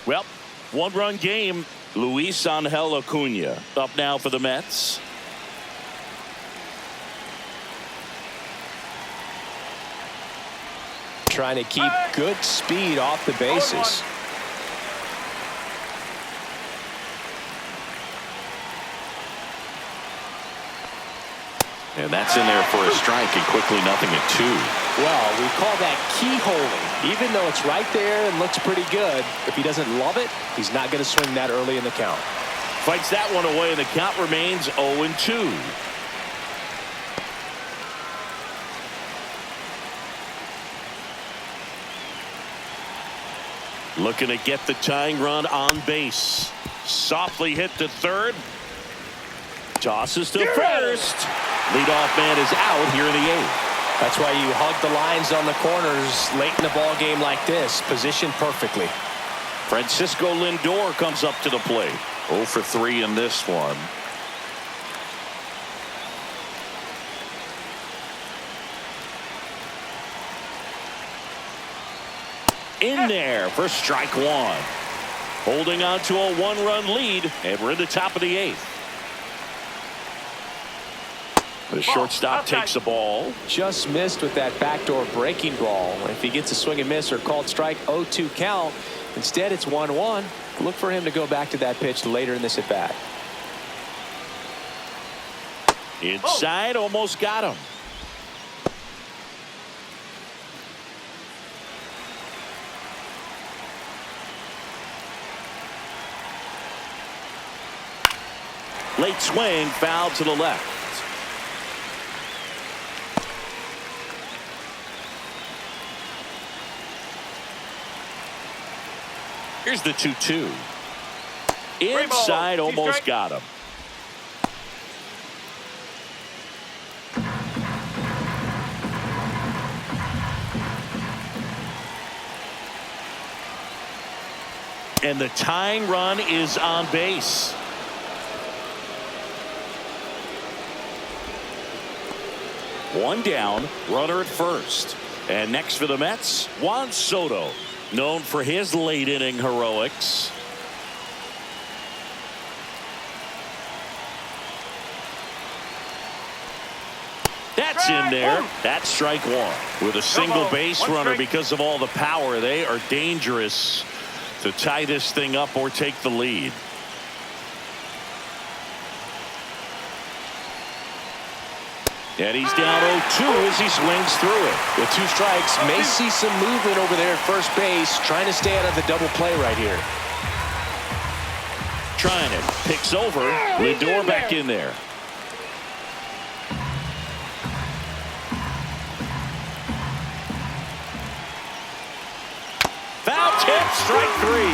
Well, 1-run game. Luis Angel Acuna up now for the Mets. Trying to keep good speed off the bases. And that's in there for a strike, and quickly nothing at 2. Well, we call that keyholing. Even though it's right there and looks pretty good, if he doesn't love it, he's not going to swing that early in the count. Fights that one away, and the count remains 0-2. Looking to get the tying run on base. Softly hit to third. Tosses to first. Leadoff man is out here in the 8th. That's why you hug the lines on the corners late in the ball game like this. Positioned perfectly. Francisco Lindor comes up to the plate. 0 for 3 in this one. In there for strike 1. Holding on to a 1-run lead, and we're in the top of the 8th. The shortstop takes the ball. Just missed with that backdoor breaking ball. If he gets a swing and miss or called strike, 0-2 count. Instead, it's 1-1. Look for him to go back to that pitch later in this at bat. Inside, almost got him. Late swing, foul to the left. Here's the 2-2. Inside, almost got him. And the tying run is on base. One down, runner at first. And next for the Mets, Juan Soto, known for his late inning heroics. That's in there. That's strike 1. With a single base runner, because of all the power, they are dangerous to tie this thing up or take the lead. And he's down 0-2 as he swings through it. With 2 strikes, may see some movement over there at first base, trying to stay out of the double play right here. Trying it. Picks over. Lindor back in there. strike three.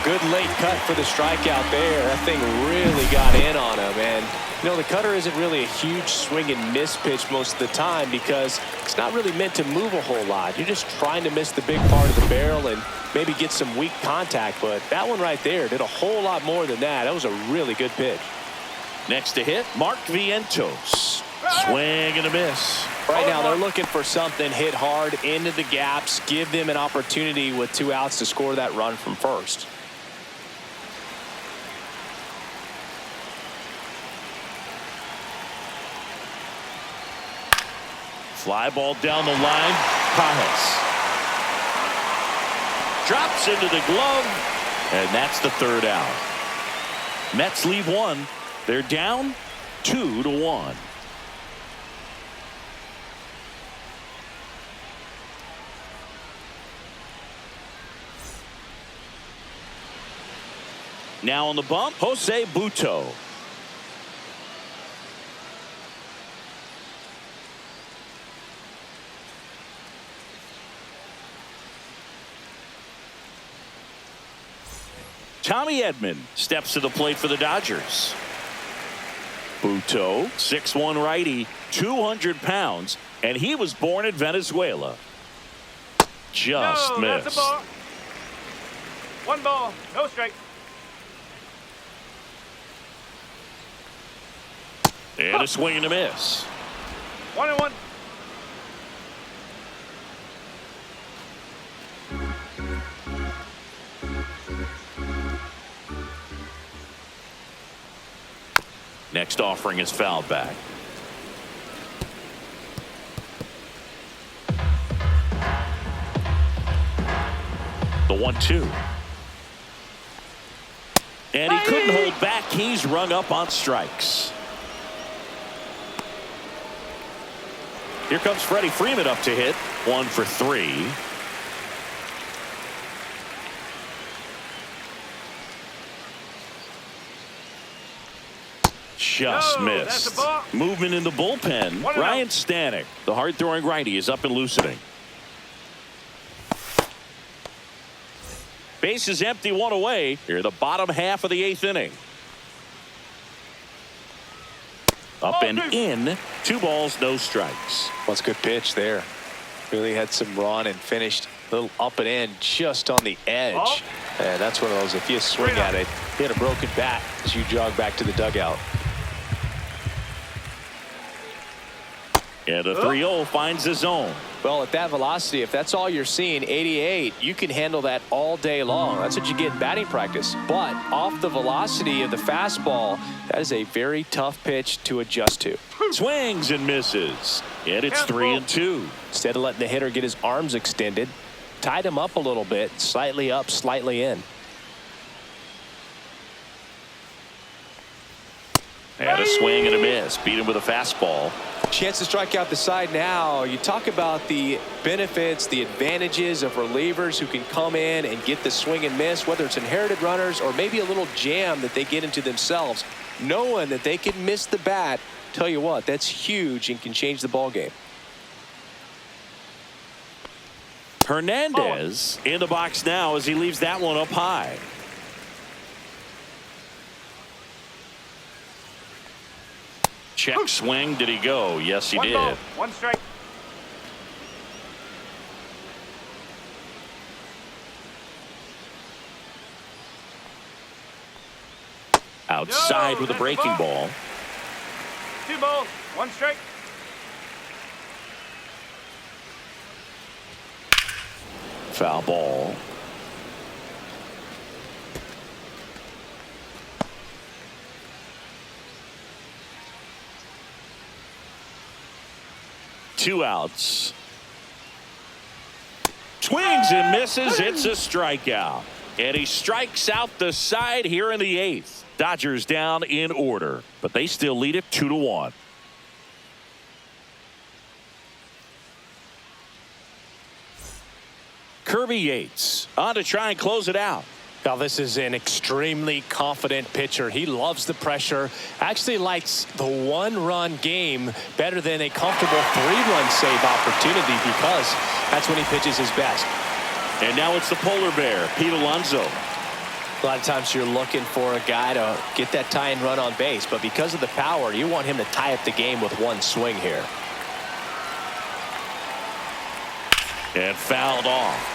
Good late cut for the strikeout there. That thing really got in on him. And, you know, the cutter isn't really a huge swing and miss pitch most of the time because it's not really meant to move a whole lot. You're just trying to miss the big part of the barrel and maybe get some weak contact. But that one right there did a whole lot more than that. That was a really good pitch. Next to hit, Mark Vientos. Swing and a miss. Right now, they're looking for something hit hard into the gaps, give them an opportunity with 2 outs to score that run from first. Fly ball down the line. Pajes drops into the glove, and that's the 3rd out. Mets leave 1. They're down 2-1. Now on the bump, Jose Butto. Tommy Edman steps to the plate for the Dodgers. Butto, 6'1" righty, 200 pounds, and he was born in Venezuela. Just missed. That's a ball. 1 ball, no strike. And a swing and a miss. 1-1. Next offering is fouled back. The 1-2. And he couldn't hold back. He's rung up on strikes. Here comes Freddie Freeman up to hit. 1 for 3. Just missed. Movement in the bullpen. Ryan Stanek, the hard-throwing righty, is up and loosening. Base is empty, 1 away. Here, the bottom half of the 8th inning. Up and in. 2 balls, no strikes. That's a good pitch there. Really had some run and finished a little up and in just on the edge. And that's one of those, if you swing at it, hit a broken bat as you jog back to the dugout. And a 3-0 finds the zone. Well, at that velocity, if that's all you're seeing, 88, you can handle that all day long. That's what you get in batting practice. But off the velocity of the fastball, that is a very tough pitch to adjust to. Swings and misses. And it's 3-2. Instead of letting the hitter get his arms extended, tied him up a little bit, slightly up, slightly in. And a swing and a miss. Beat him with a fastball. Chance to strike out the side now. You talk about the benefits, the advantages of relievers who can come in and get the swing and miss, whether it's inherited runners or maybe a little jam that they get into themselves. Knowing that they can miss the bat, tell you what, that's huge and can change the ball game. Hernandez in the box now as he leaves that one up high. Check swing. Did he go? Yes, he did. 1 ball, 1 strike. Outside with a breaking ball. 2 balls, 1 strike. Foul ball. Two outs. Swings and misses. It's a strikeout. And he strikes out the side here in the 8th. Dodgers down in order, but they still lead it 2-1. Kirby Yates on to try and close it out. Now, this is an extremely confident pitcher. He loves the pressure. Actually likes the 1-run game better than a comfortable 3-run save opportunity because that's when he pitches his best. And now it's the polar bear, Pete Alonso. A lot of times you're looking for a guy to get that tying run on base, but because of the power, you want him to tie up the game with one swing here. And fouled off.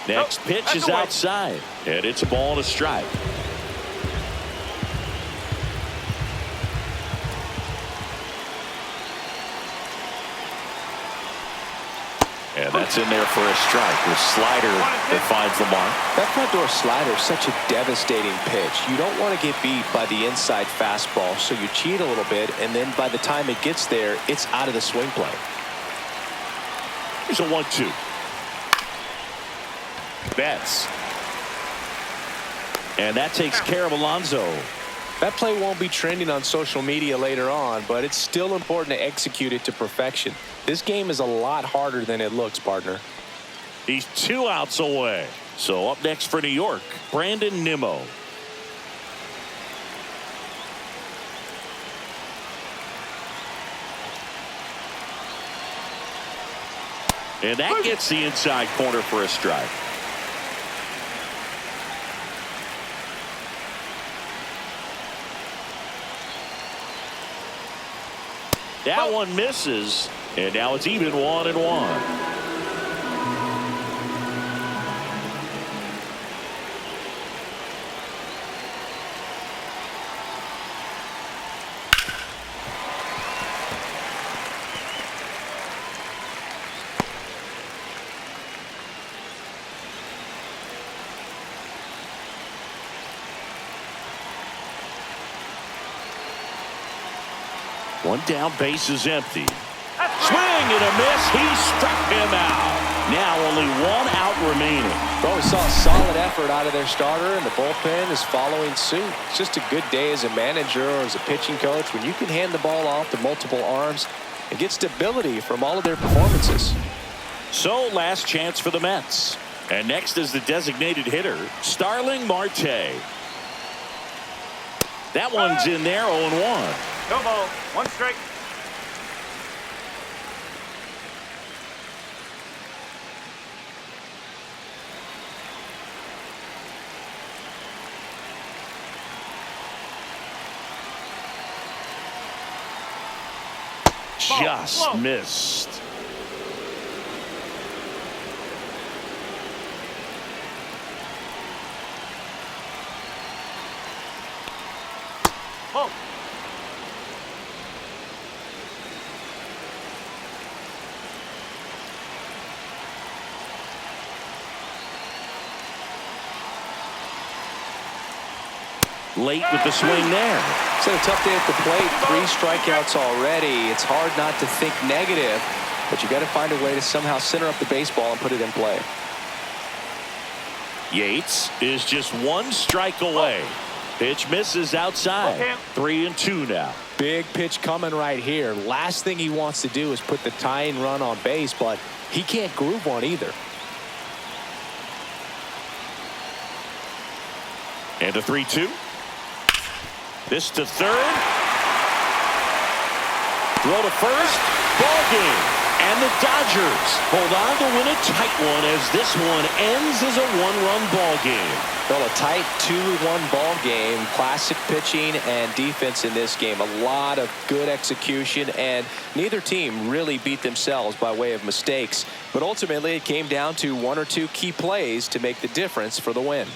Next pitch is outside, and it's a ball and a strike. And that's in there for a strike. The slider that finds the mark. That front door slider is such a devastating pitch. You don't want to get beat by the inside fastball, so you cheat a little bit, and then by the time it gets there, it's out of the swing play. Here's a 1-2. Betts. And that takes care of Alonso. That play won't be trending on social media later on, but it's still important to execute it to perfection. This game is a lot harder than it looks, partner. He's 2 outs away. So up next for New York, Brandon Nimmo. And that gets the inside corner for a strike. That one misses, and now it's even 1-1. One down, base is empty. Swing and a miss. He struck him out. Now only 1 out remaining. Well, we saw a solid effort out of their starter, and the bullpen is following suit. It's just a good day as a manager or as a pitching coach when you can hand the ball off to multiple arms and get stability from all of their performances. So last chance for the Mets. And next is the designated hitter, Starling Marte. That one's in there, 0-1. No ball. 1 strike. Just missed. Ball. Late with the swing there. It's been a tough day at the plate. 3 strikeouts already. It's hard not to think negative, but you got to find a way to somehow center up the baseball and put it in play. Yates is just 1 strike away. Pitch misses outside. 3-2 now. Big pitch coming right here. Last thing he wants to do is put the tying run on base, but he can't groove one either. And a 3-2. This to third. Throw to first. Ball game. And the Dodgers hold on to win a tight one as this one ends as a 1-run ball game. Well, a tight 2-1 ball game. Classic pitching and defense in this game. A lot of good execution, and neither team really beat themselves by way of mistakes. But ultimately, it came down to 1 or 2 key plays to make the difference for the win.